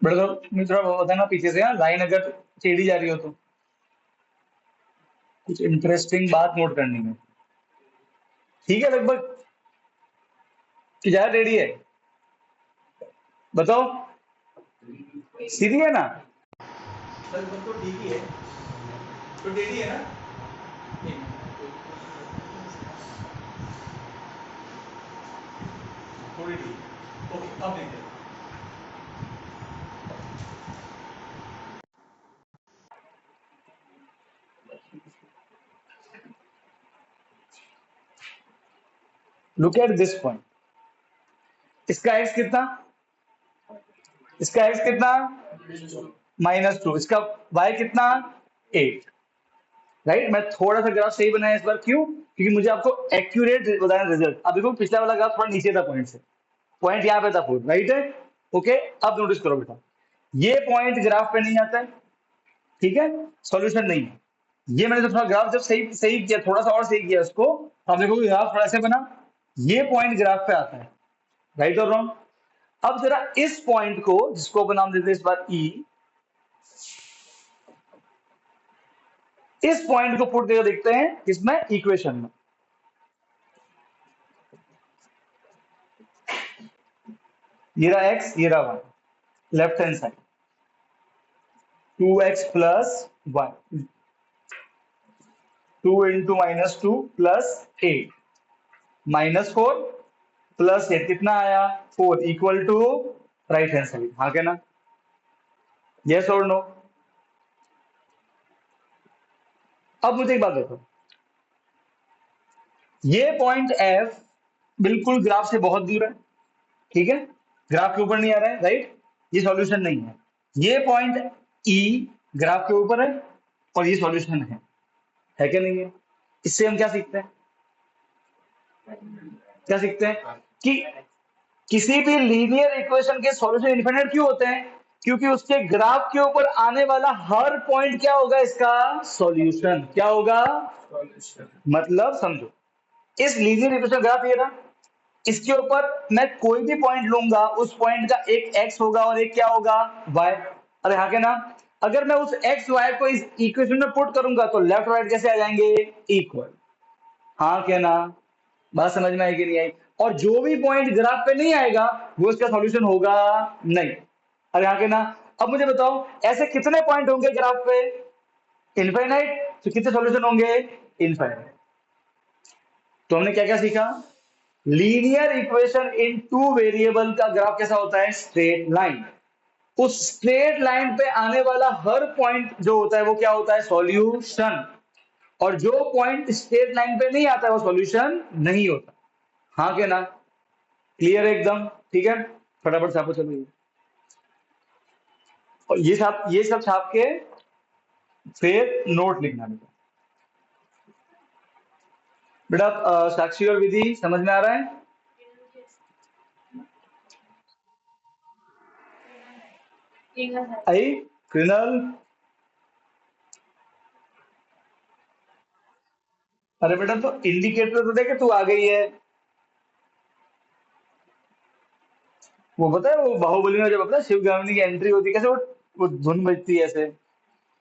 बेटा तो मुझे थोड़ा बताना पीछे से, हाँ, लाइन अगर टेढ़ी जा रही हो तो कुछ इंटरेस्टिंग बात नोट करनी है। ठीक है लगभग कि ज्यादा टेढ़ी है? बताओ, सीधी है ना? लगभग तो ठीक ही है, तो टेढ़ी है ना? थोड़ी ठीक। ओके, अब देखते हैं। Look at this point. इसका एक्स कितना? इसका एक्स कितना? -2। इसका वाई कितना? 8। राइट, मैं थोड़ा सा ग्राफ सही बनाया इस बार, क्यों? क्योंकि मुझे आपको एक्यूरेट बताना रिजल्ट। अब देखो पिछला वाला ग्राफ थोड़ा नीचे था पॉइंट से, पॉइंट यहाँ पे था 4, राइट है? ओके, अब नोटिस करो बेटा, ये पॉइंट ग्राफ पे नहीं आता है, ठीक है? सॉल्यूशन नहीं है। ये मैंने जो थोड़ा ग्राफ जब सही सही किया, थोड़ा सा और सही किया उसको, अब देखो ग्राफ थोड़ा ऐसे बना, ये पॉइंट ग्राफ पे आता है, राइट और रॉन्ग? अब जरा इस पॉइंट को, जिसको अपन नाम देते हैं इस बार ई, इस पॉइंट को पुट देकर देखते हैं इसमें इक्वेशन में। ये रहा एक्स, ये रहा y, left hand side 2x plus y, 2 into -2 plus 8 -4 plus 8 कितना आया? 4 equal to right hand side, हाँ क्या ना? यस और नो? अब मुझे एक बात देखो, ये पॉइंट एफ बिल्कुल ग्राफ से बहुत दूर है, ठीक है? ग्राफ के ऊपर नहीं आ रहा है, राइट? ये सॉल्यूशन नहीं है। ये पॉइंट ई ग्राफ के ऊपर है और ये सॉल्यूशन है क्या नहीं है? इससे हम क्या सीखते हैं? क्या सीखते हैं कि किसी भी लीनियर इक्वेशन के सॉल्यूशन इनफिनिट क्यों होते हैं? क्योंकि उसके ग्राफ के ऊपर आने वाला हर पॉइंट क्या होगा? इसका सॉल्यूशन क्या होगा? मतलब समझो, इस लीनियर इक्वेशन ग्राफ ये रहा, इसके ऊपर मैं कोई भी पॉइंट लूंगा, उस पॉइंट का एक एक्स होगा और एक क्या होगा? वाई। अरे हाँ के ना? अगर मैं उस एक्स वाई को इस इक्वेशन में पुट करूंगा तो लेफ्ट राइट कैसे आ जाएंगे? इक्वल। हाँ क्या ना? बात समझ में आई कि नहीं आई? और जो भी पॉइंट ग्राफ पे नहीं आएगा वो इसका सॉल्यूशन होगा नहीं। अरे हाँ के ना? अब मुझे बताओ, ऐसे कितने पॉइंट होंगे ग्राफ पे? इनफाइनाइट। तो कितने सॉल्यूशन होंगे? इनफाइनाइट। तो हमने क्या क्या सीखा? Linear equation in two variable का ग्राफ कैसा होता है? Straight line. उस स्ट्रेट लाइन पे आने वाला हर पॉइंट जो होता है वो क्या होता है? सॉल्यूशन। और जो पॉइंट स्ट्रेट लाइन पे नहीं आता है वो सॉल्यूशन नहीं होता। हाँ क्या ना? क्लियर है एकदम? ठीक है, फटाफट छापो चलो। और ये सब छाप के फिर नोट लिखना बेटा। बेटा साक्षी और विधि समझ में आ रहा है? आई कृणल, अरे बेटा तो इंडिकेटर तो देखे तू आ गई है। वो पता है, वो बाहुबली में जब अपना शिव गामिनी की एंट्री होती है, कैसे वो धुन बजती है ऐसे,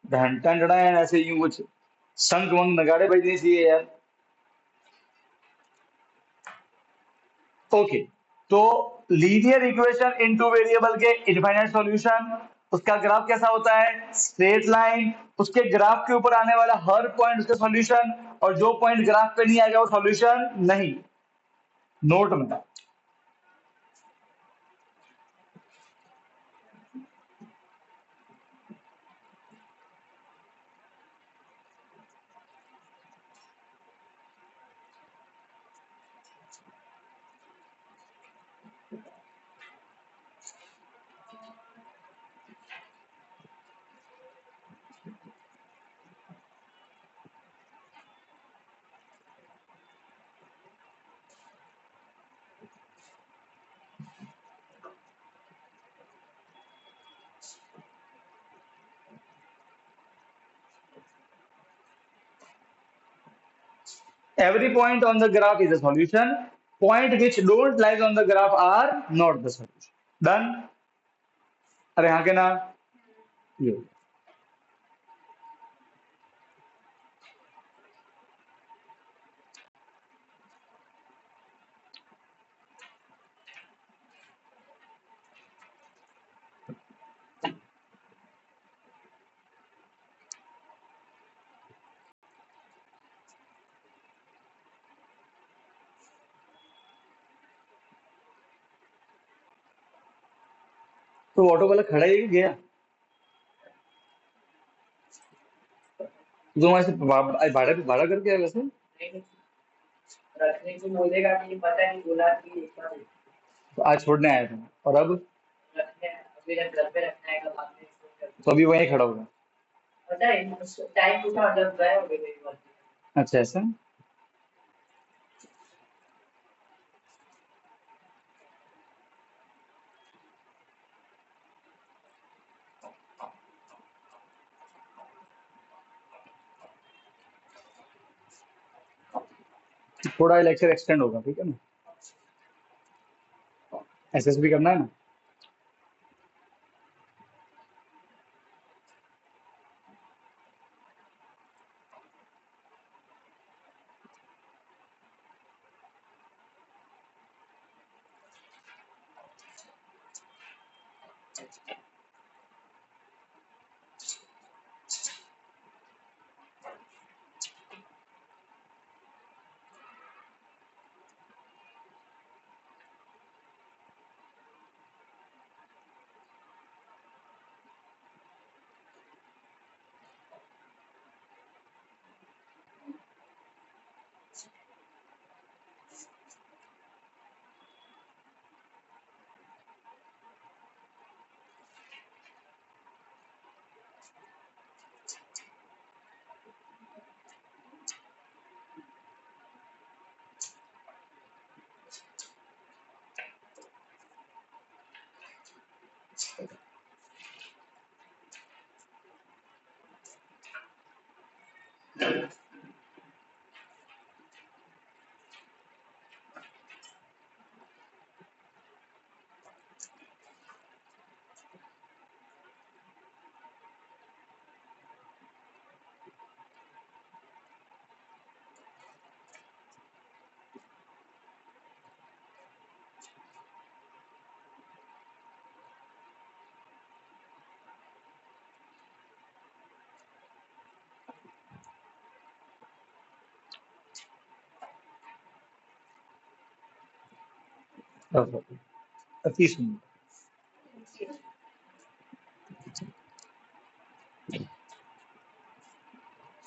घंटा डड़ा है ऐसे, यूं कुछ शंख वंख नगाड़े बजने चाहिए यार। ओके, तो linear equation in two variable के इनफाइनाइट सॉल्यूशन, उसका ग्राफ कैसा होता है? Straight line. उसके ग्राफ के ऊपर आने वाला हर पॉइंट उसका सॉल्यूशन, और जो पॉइंट ग्राफ पे नहीं आएगा वो सॉल्यूशन नहीं। नोट में Every point on the graph is a solution. Point which don't lie on the graph are not the solution. Done? अरे हाँ के ना ये तो ऑटो वाला खड़ा ही गया। तुम्हारे से भाड़ा भाड़ा करके आया वैसे। रखने को बोलेगा कि पता नहीं बोला कि एक बार तो आज छोड़ने आया था और अब रखने अभी जब घर पे रखना है कल बाद में तो अभी वहीं खड़ा होगा। पता है टाइम पूछा जब गए हो गए बात। अच्छा ऐसा। थोड़ा लेक्चर एक्सटेंड होगा, ठीक है ना। एसएस भी करना है ना। अति सुंदर।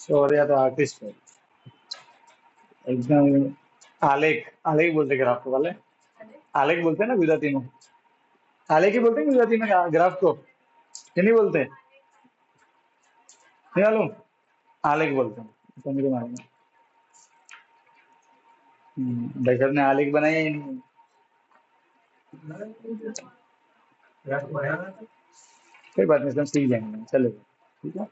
सॉरी तो आर्टिस्ट है एकदम। आलेख आलेख बोलते ग्राफ को वाले। आलेख बोलते हैं ना गुजराती में। आलेख ही बोलते हैं गुजराती में ग्राफ को। ये नहीं बोलते, नहीं मालूम। आलेख बोलते हैं तो मेरे मालूम है। भाई साहब ने आलेख बनाया ही नहीं। कोई बात नहीं, सब सीख जाएंगे, चलेगा, ठीक है।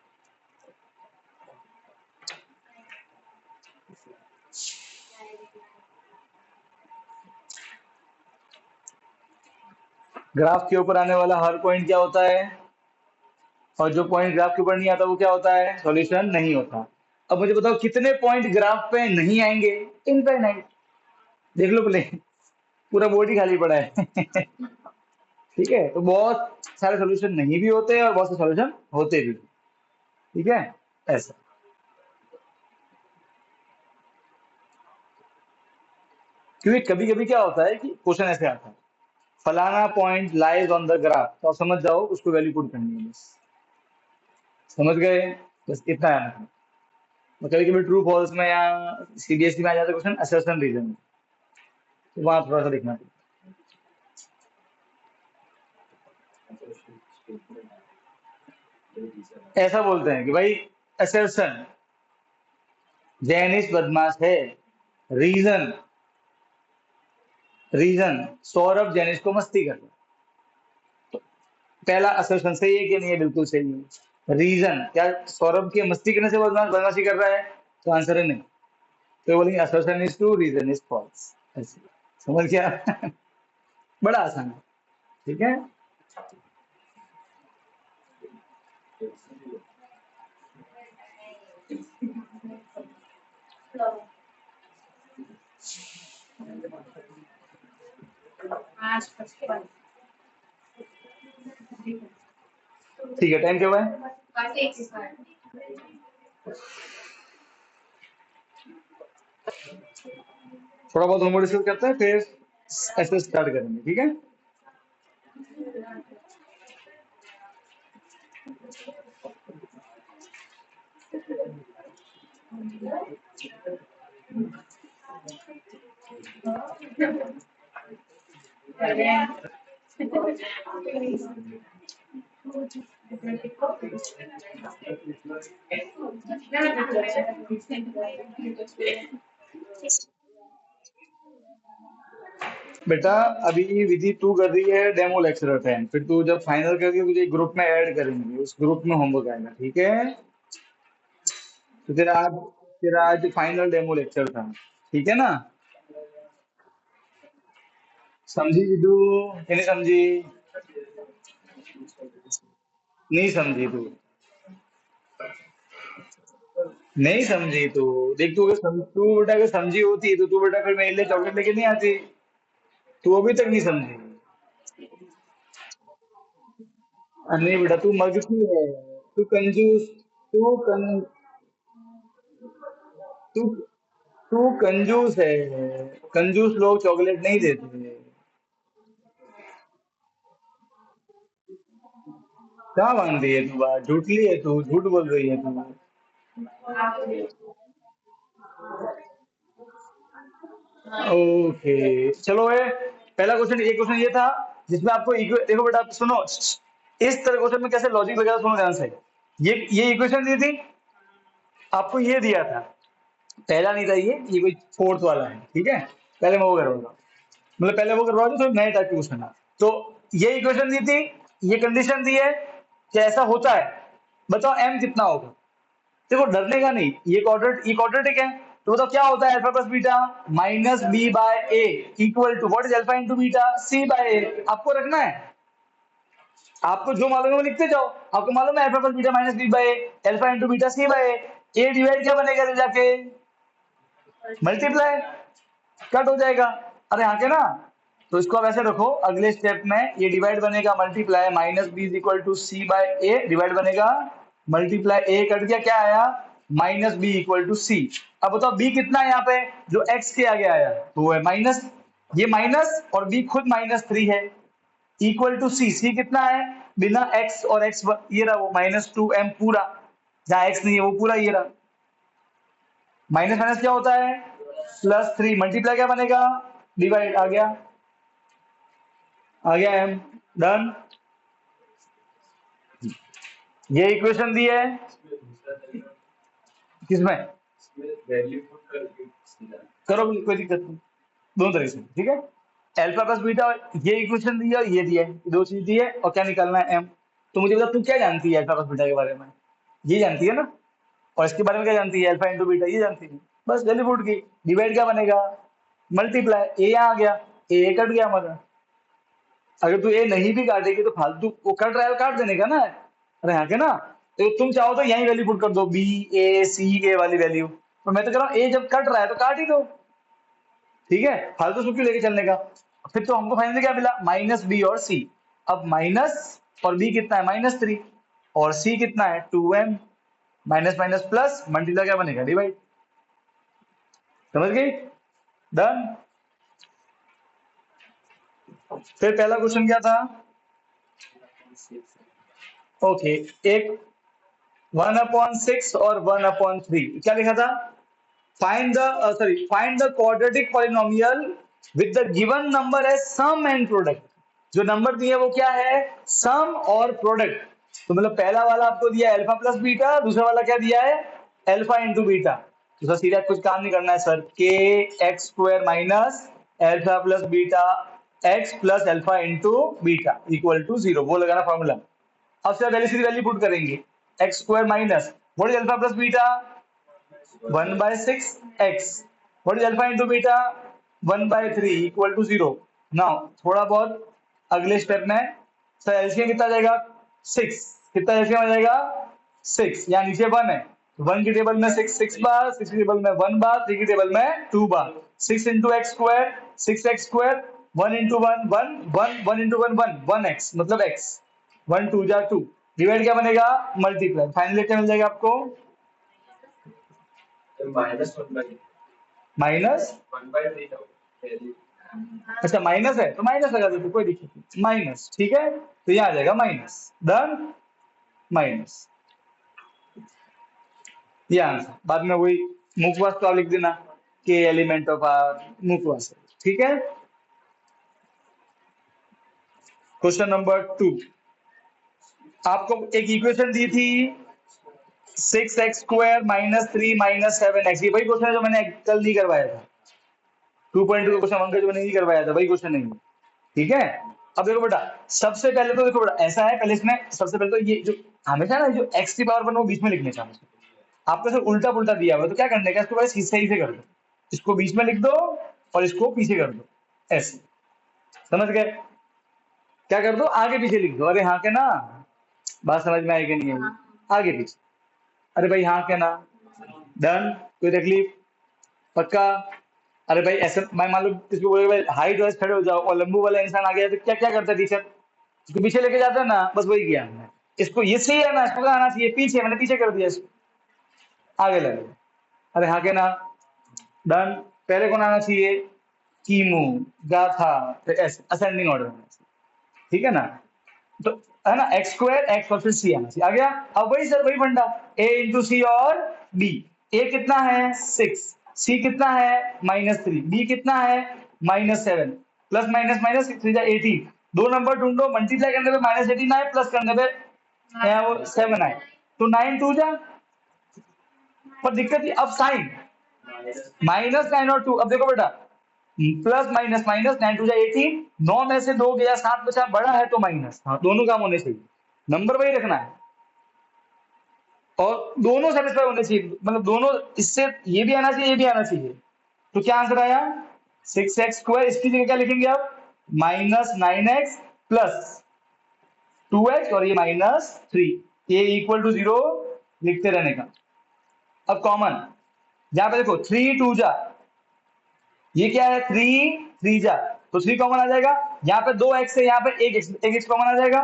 ग्राफ के ऊपर आने वाला हर पॉइंट क्या होता है, और जो पॉइंट ग्राफ के ऊपर नहीं आता वो क्या होता है, सॉल्यूशन नहीं होता। अब मुझे बताओ कितने पॉइंट ग्राफ पे नहीं आएंगे, इनफाइनाइट। देख लो प्ले, पूरा बोर्ड ही खाली पड़ा है। ठीक है, तो बहुत सारे सॉल्यूशन नहीं भी होते और बहुत से सॉल्यूशन होते भी, ठीक है, ऐसा। क्योंकि कभी कभी क्या होता है कि क्वेश्चन ऐसे आता है, फलाना point lies on the graph, तो आप समझ जाओ उसको वैल्यू पुट करनी है, बस समझ गए, बस इतना है मतलब। तो कभी कभी ट्रू फॉल्स में या सीबीएसई में आ जाता है क्वेश्चन असर्शन रीजन, तो वहां थोड़ा सा देखना चाहिए। ऐसा बोलते हैं कि भाई असर्शन जैनिस बदमाश है, रीजन रीजन सौरभ जैनिस को मस्ती कर रहा है। पहला असर्शन सही है कि नहीं है, बिल्कुल सही है। रीजन क्या सौरभ की मस्ती करने से बदमाशी कर रहा है, तो आंसर है नहीं। तो बोलेंगे assertion is true, reason is false। ऐसे समझ गया? बड़ा आसान है, ठीक है। ठीक है, टाइम क्या हुआ है? थोड़ा बहुत होमवर्क डिस्कस करते हैं, फिर ऐसे स्टार्ट करेंगे, ठीक है। बेटा अभी विधि तू कर रही है डेमो लेक्चरर 10, फिर तू जब फाइनल करके मुझे ग्रुप में ऐड करेंगे, उस ग्रुप में होमवर्क आएगा, ठीक है। तो तेरा आज फाइनल डेमो लेक्चर था, ठीक है ना। समझी विदु कि नहीं समझी? नहीं समझी तू? नहीं समझी तू? देख तू अगर तू बेटा अगर समझी होती तो तू बेटा फिर मेरे लिए चॉकलेट लेके नहीं आती। तू अभी तक नहीं समझी। नहीं बेटा तू मगती है, तू कंजूस, तू कं तू तू कंजूस है। कंजूस लोग चॉकलेट नहीं देते। क्या मान रही है तू? बात झूठी है, तू झूठ बोल रही है तू। ओके चलो ये पहला क्वेश्चन, ये क्वेश्चन ये था जिसमें आपको देखो बेटा आप सुनो, इस तरह क्वेश्चन में कैसे लॉजिक वगैरह सुनो ध्यान से। ये इक्वेशन दी थी आपको, ये दिया था, पहला नहीं था ये कोई फोर्थ वाला है, ठीक है। पहले मैं वो करवाऊंगा, मतलब पहले वो करवा दो, तो नए टाइप के क्वेश्चन है। तो ये इक्वेशन दी थी, ये कंडीशन दी है कि ऐसा होता है, बताओ m कितना होगा। देखो डरने का नहीं, ये क्वाड्रेटिक है, तो बताओ क्या होता है alpha plus beta minus B by A equal to what is alpha into beta C by A. आपको रखना है, आपको जो मालूम है वो लिखते जाओ। आपको मालूम है alpha plus beta minus B by alpha into beta C by a divide क्या बनेगा ले जाके मल्टीप्लाई, कट हो जाएगा। अरे हाँ के ना, तो इसको आप ऐसे रखो, अगले स्टेप में ये डिवाइड बनेगा multiply minus b is equal to c by a, divide बनेगा मल्टीप्लाई ए कट गया, क्या आया minus b equal to c. अब बताओ बी कितना है यहाँ पे, जो एक्स के आगे आया तो वो है माइनस, ये माइनस और बी खुद -3 है, इक्वल टू सी, सी कितना है बिना एक्स और एक्स ये रहा वो -2m पूरा, जहां एक्स नहीं है वो पूरा ये रहा, माइनस माइनस क्या होता है +3, मल्टीप्लाई क्या बनेगा डिवाइड, आ गया एम, डन। ये इक्वेशन दी है किसमें, करो कोई दिक्कत नहीं, दोनों तरीके से, ठीक है। अल्फा प्लस बीटा, ये इक्वेशन दी है और ये दिया है, दो चीज दी है और क्या निकालना है एम। तो मुझे बता तू क्या जानती है अल्फा प्लस बीटा के बारे में, ये जानती है ना, और इसके बारे में क्या जानती है अल्फा इंटू बीटा, ये जानती है, बस वैल्यू पुट की, डिवाइड क्या बनेगा मल्टीप्लाई, ए यहाँ आ गया, ए कट गया हमारा। अगर तू ए नहीं भी काटेगी तो फालतू वो कट रहा है, काट देने का ना, अरे यहाँ के ना, तो तुम चाहो तो यही वैल्यू पुट कर दो, बी ए सी ए वाली वैल्यू, तो मैं तो कह रहा हूँ ए जब कट रहा है तो काट ही दो, ठीक है, फालतू उसको क्यों लेके चलने का। फिर तो हमको फाइनली क्या मिला माइनस बी और सी, अब माइनस और बी कितना है -3 और सी कितना है 2m, minus minus plus multiply क्या बनेगा डिवाइड, समझ गई, डन। फिर पहला क्वेश्चन क्या था, ओके एक 1/6 और 1/3 क्या लिखा था, find the quadratic polynomial with the given number as sum and product. जो नंबर दिए वो क्या है, सम और प्रोडक्ट। तो मतलब पहला वाला आपको दिया है अल्फा प्लस बीटा, दूसरा वाला क्या दिया है अल्फा इंटू बीटा। तो सर सीधा कुछ काम नहीं करना है sir, k x square minus alpha plus beta x plus alpha into beta equal to 0, वो लगाना फॉर्मूला। अब से वैल्यू सीधी वैल्यू पुट करेंगे, x square minus what is alpha plus beta 1/6 x what is alpha into beta 1/3 equal to 0। Now थोड़ा बहुत अगले स्टेप में सर एलसीएम कितना जाएगा 6, कितना एलसीएम आ जाएगा 6, यहाँ नीचे 1 है, 1 की टेबल में 6 बार, 6 की टेबल में 1 बार, 3 की टेबल में 2 बार, 6 into x square 6x square, 1 into 1 1 1 1 into 1 1 1x मतलब x, 1 2 जा 2, डिवाइड क्या बनेगा मल्टीप्लाई, फाइनली क्या मिल जाएगा आपको माइनस, अच्छा माइनस है तो माइनस लगा देते कोई दिक्कत नहीं, माइनस, ठीक है, तो यहाँ आ जाएगा माइनस, डन, माइनस, ये आंसर। बाद में वही मुखवास तो आप लिख देना के एलिमेंट ऑफ आर मुखवास, ठीक है। क्वेश्चन नंबर 2, आपको एक इक्वेशन दी थी 6x square minus 3 minus 7x, ये वही क्वेश्चन है जो मैंने कल नहीं करवाया था, 2.2 का क्वेश्चन का जो मैंने नहीं करवाया था वही क्वेश्चन नहीं है, ठीक है। अब देखो बेटा, सबसे पहले तो देखो बेटा ऐसा है, पहले इसमें सबसे पहले तो ये जो हमेशा ना जो x की पावर 1 वो बीच में लिखने चाहिए, आपको सिर्फ उल्टा पुल्टा दिया हुआ है तो क्या करने का, इसको बस सही से कर दो, इसको बीच में लिख दो और इसको पीछे कर दो, ऐसे, समझ गए, क्या कर दो आगे पीछे लिख दो, अरे हाँ के ना, बात समझ में आएगी नहीं है, आगे पीछे, अरे भाई हाँ के ना, डन, कोई तकलीफ, पक्का। अरे भाई ऐसे मैं मान लो किसको बोले भाई हाइट वाइज खड़े हो जाओ और लंबू वाला इंसान आ गया तो क्या क्या करता है टीचर, इसको पीछे लेके जाता है ना, बस वही किया हमने, इसको ये सही है ना, इसको क्या आना चाहिए पीछे, मैंने पीछे कर दिया इसको, आगे लगे, अरे हाँ के ना, डन। पहले कौन आना चाहिए, कीमू, गाथा, तो ऐसे असेंडिंग ऑर्डर में, ठीक है ना, तो है ना एक्स स्क्वायर एक्स और फिर सी आना चाहिए, आ गया। अब वही सर वही फंडा, ए इंटू सी और बी, ए कितना है 6, सी कितना है -3, बी कितना है -7, प्लस माइनस माइनस 18, दो नंबर ढूंढो, मल्टीप्लाई करने पे -18 आए, प्लस करने पे वो 7 आए, तो 9 2 जा, पर दिक्कत ये अब साइन -9 और 2, अब देखो बेटा प्लस माइनस माइनस 9 2 जा 18, 9 में से 2 गया 7 बचा, बड़ा है तो माइनस, हाँ दोनों काम होने चाहिए, नंबर वही रखना है और दोनों सेटिस्फाई होने चाहिए, मतलब दोनों, इससे ये भी आना चाहिए ये भी आना चाहिए, तो क्या आंसर आया 6x स्क्वायर, इसकी जगह क्या लिखेंगे आप -9x प्लस 2x और ये -3, ये इक्वल टू 0 लिखते रहने का। अब कॉमन, जहां पे देखो 3 2 जा, ये क्या है 3 3 जा, तो 3 कॉमन आ जाएगा, यहाँ पे 2x है, यहाँ पे 1x कॉमन आ जाएगा,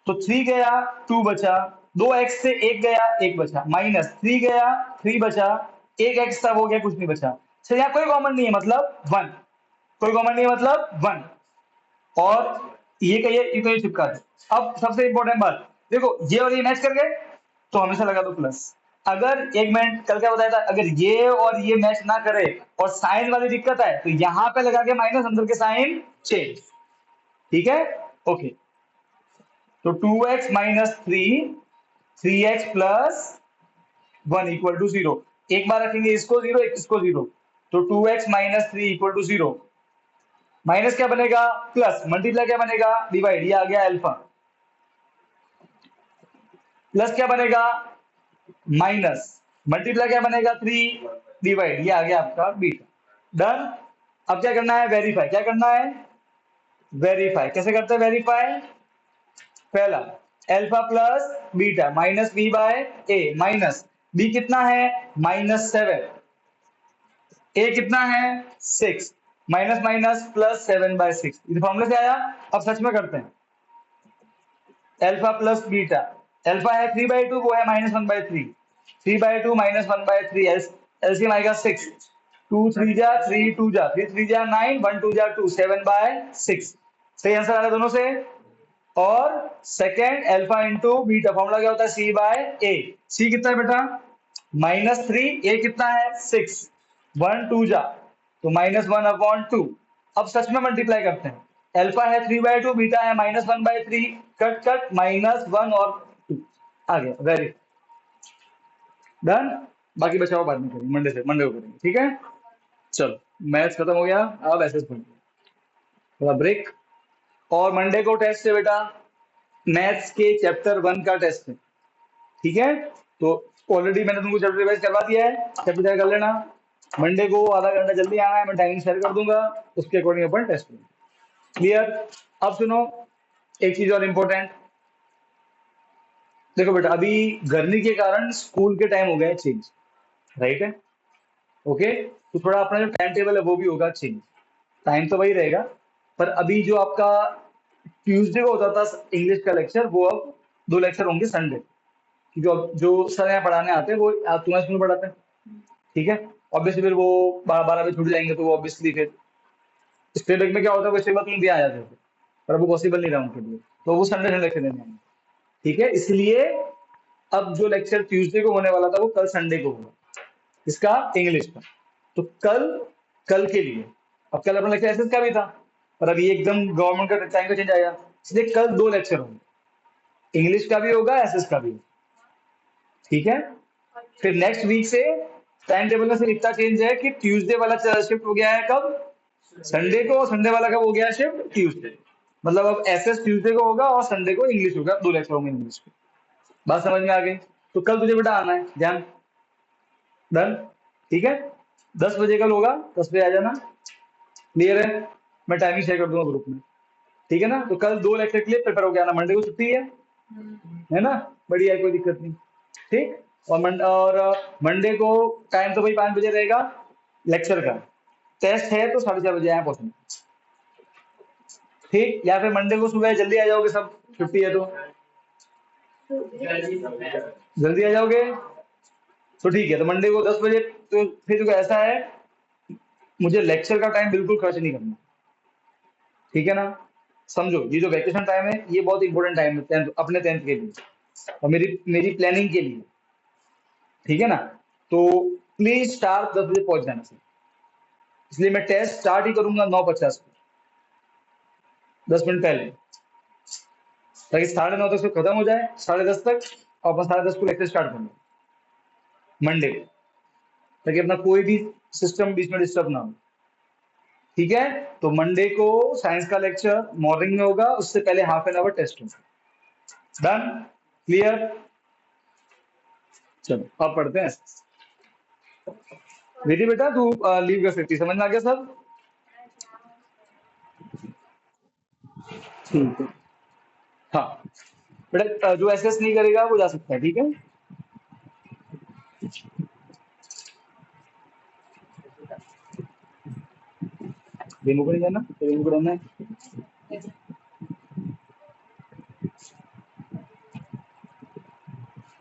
तो 3 गया 2 बचा, 2x से 1 गया 1 बचा, -3 गया 3 बचा, 1x सब हो गया कुछ नहीं बचा, तो यहाँ कोई कॉमन नहीं है मतलब 1, कोई कॉमन नहीं है मतलब 1, और ये कहिए ये तो ये चिपका दे। अब सबसे इंपॉर्टेंट बात देखो, ये और ये मैच कर गए तो हमेशा लगा दो प्लस, अगर एक मिनट कल क्या बताया था, अगर ये और ये मैच ना करे और साइन वाली दिक्कत है तो यहां पे लगा के माइनस, अंदर के साइन चेंज, ठीक है, ओके, तो 2x minus 3 3x plus 1 equal to 0, एक बार रखेंगे इसको 0 एक इसको 0, तो 2x minus 3 equal to 0, minus क्या बनेगा प्लस, मल्टीप्लाई क्या बनेगा डिवाइड, ये आ गया अल्फा, प्लस क्या बनेगा माइनस, मल्टीप्लाई क्या बनेगा 3 डिवाइड, ये आ गया आपका बीटा, डन। अब क्या करना है वेरीफाई, क्या करना है वेरीफाई, कैसे करते हैं वेरीफाई, पहला alpha plus beta minus B by A, minus B कितना है -7, ए कितना है 6, माइनस माइनस प्लस 7/6, ये फॉर्मूले से आया। अब सच में करते हैं, अल्फा प्लस बीटा, अल्फा है 3/2, वो है -1/3, 3/2 -1/3, एलसीएम आएगा 6, 2 3 जा 3 2 जा 3 3 जा 9, 1 2 जा 2, 7/6, सही आंसर आ रहा है दोनों से। और second alpha into beta, formula क्या होता है सी बाय ए, सी कितना है बेटा -3, ए कितना है 6, 1 2 जा तो -1/2, अब सच में मल्टीप्लाई करते हैं, अल्फा है 3/2, बीटा है -1/3, कट कट -1 और 2 आ गया, वेरी डन। बाकी बचा हुआ बाद में करेंगे, मंडे को करेंगे, ठीक है। चलो मैथ्स खत्म हो गया, अब ऐसे थोड़ा ब्रेक, और मंडे को टेस्ट है बेटा मैथ्स के चैप्टर 1 का टेस्ट है, ठीक है, तो ऑलरेडी मैंने तुमको चैप्टर रिवाइज करवा दिया है, चैप्टर कर लेना, मंडे को आधा घंटा जल्दी आना है, मैं टाइमिंग शेयर कर दूंगा, उसके अकॉर्डिंग अपन टेस्ट करेंगे। क्लियर? अब सुनो एक चीज और इम्पोर्टेंट। देखो बेटा, अभी गर्मी के कारण स्कूल के टाइम हो गए चेंज, राइट है? ओके, तो थोड़ा अपना जो टाइम टेबल है वो भी होगा चेंज। टाइम तो वही रहेगा, पर अभी जो आपका ट्यूसडे को होता था इंग्लिश का लेक्चर, वो अब 2 लेक्चर होंगे संडे, क्योंकि अब जो सर यहाँ पढ़ाने आते हैं वो तुम्हारे स्कूल में पढ़ाते हैं, ठीक है? ऑब्वियसली फिर वो 12 बजे छूट जाएंगे, तो वो ऑब्वियसली फिर स्टेट बैंक में क्या होता है, वो इसके बाद तुम भी आ जाते थे, पर अब वो पॉसिबल नहीं रहा उनके लिए, तो वो संडे लेक्चर देने आएंगे, ठीक है? इसलिए अब जो लेक्चर ट्यूसडे को होने वाला था वो कल संडे को होगा, इसका इंग्लिश का। तो कल कल के लिए, अब कल अपना लेक्चर एसएस का भी था, पर अभी एकदम गवर्नमेंट का टाइम का चेंज आया, इसलिए कल 2 लेक्चर होंगे, इंग्लिश का भी होगा, एसएस का भी होगा, ठीक है? फिर नेक्स्ट वीक से टाइम टेबल में सिर्फ इतना चेंज है कि ट्यूसडे वाला शिफ्ट हो गया है कब? संडे को, और संडे वाला कब हो गया है शिफ्ट? ट्यूसडे। मतलब अब एसएस ट्यूसडे को होगा और संडे को इंग्लिश होगा, 2 लेक्चर होंगे इंग्लिश के। बात समझ में आ गई? तो कल तुझे बेटा आना है, ध्यान। डन, ठीक है? 10 बजे कल होगा, 10 बजे आ जाना। क्लियर है? मैं टाइमिंग शेयर कर दूंगा ग्रुप में, ठीक है ना? तो कल 2 लेक्चर के लिए प्रिपेयर हो गया ना, मंडे को छुट्टी है ना? बढ़िया है, कोई दिक्कत नहीं, ठीक? और मंडे को टाइम तो भाई 5 बजे रहेगा लेक्चर का, टेस्ट है तो 4:30 बजे आए पहुंचना, ठीक? या फिर मंडे को सुबह जल्दी आ जाओगे, सब छुट्टी है तो जल्दी आ जाओगे, तो ठीक है। तो मंडे को 10 बजे, तो फिर तो ऐसा है, मुझे लेक्चर का टाइम बिल्कुल खर्च नहीं करना, ठीक है ना? समझो, ये जो वैकेशन टाइम है ये बहुत इंपॉर्टेंट टाइम है अपने 10th के लिए और मेरी मेरी प्लानिंग के लिए, ठीक है ना? तो प्लीज शार्प 10 बजे पहुंच जाना सर, इसलिए मैं टेस्ट स्टार्ट ही करूंगा 9:50 को, 10 मिनट पहले, ताकि 9:30 तक से खत्म हो जाए, 10:30 तक, और अपन 10:30 को लेक्चर स्टार्ट करेंगे मंडे को, ताकि अपना कोई भी सिस्टम बीच में डिस्टर्ब ना हो, ठीक है? तो मंडे को साइंस का लेक्चर मॉर्निंग में होगा, उससे पहले हाफ एन आवर टेस्ट होगा। डन? क्लियर? चलो अब पढ़ते हैं। बेटी बेटा तू लीव कर सकती है, समझ में आ गया सब? ठीक है, हाँ बेटा, जो एसएस नहीं करेगा वो जा सकता है, ठीक है? डेमो को नहीं जाना, तो डेमो को रहना है।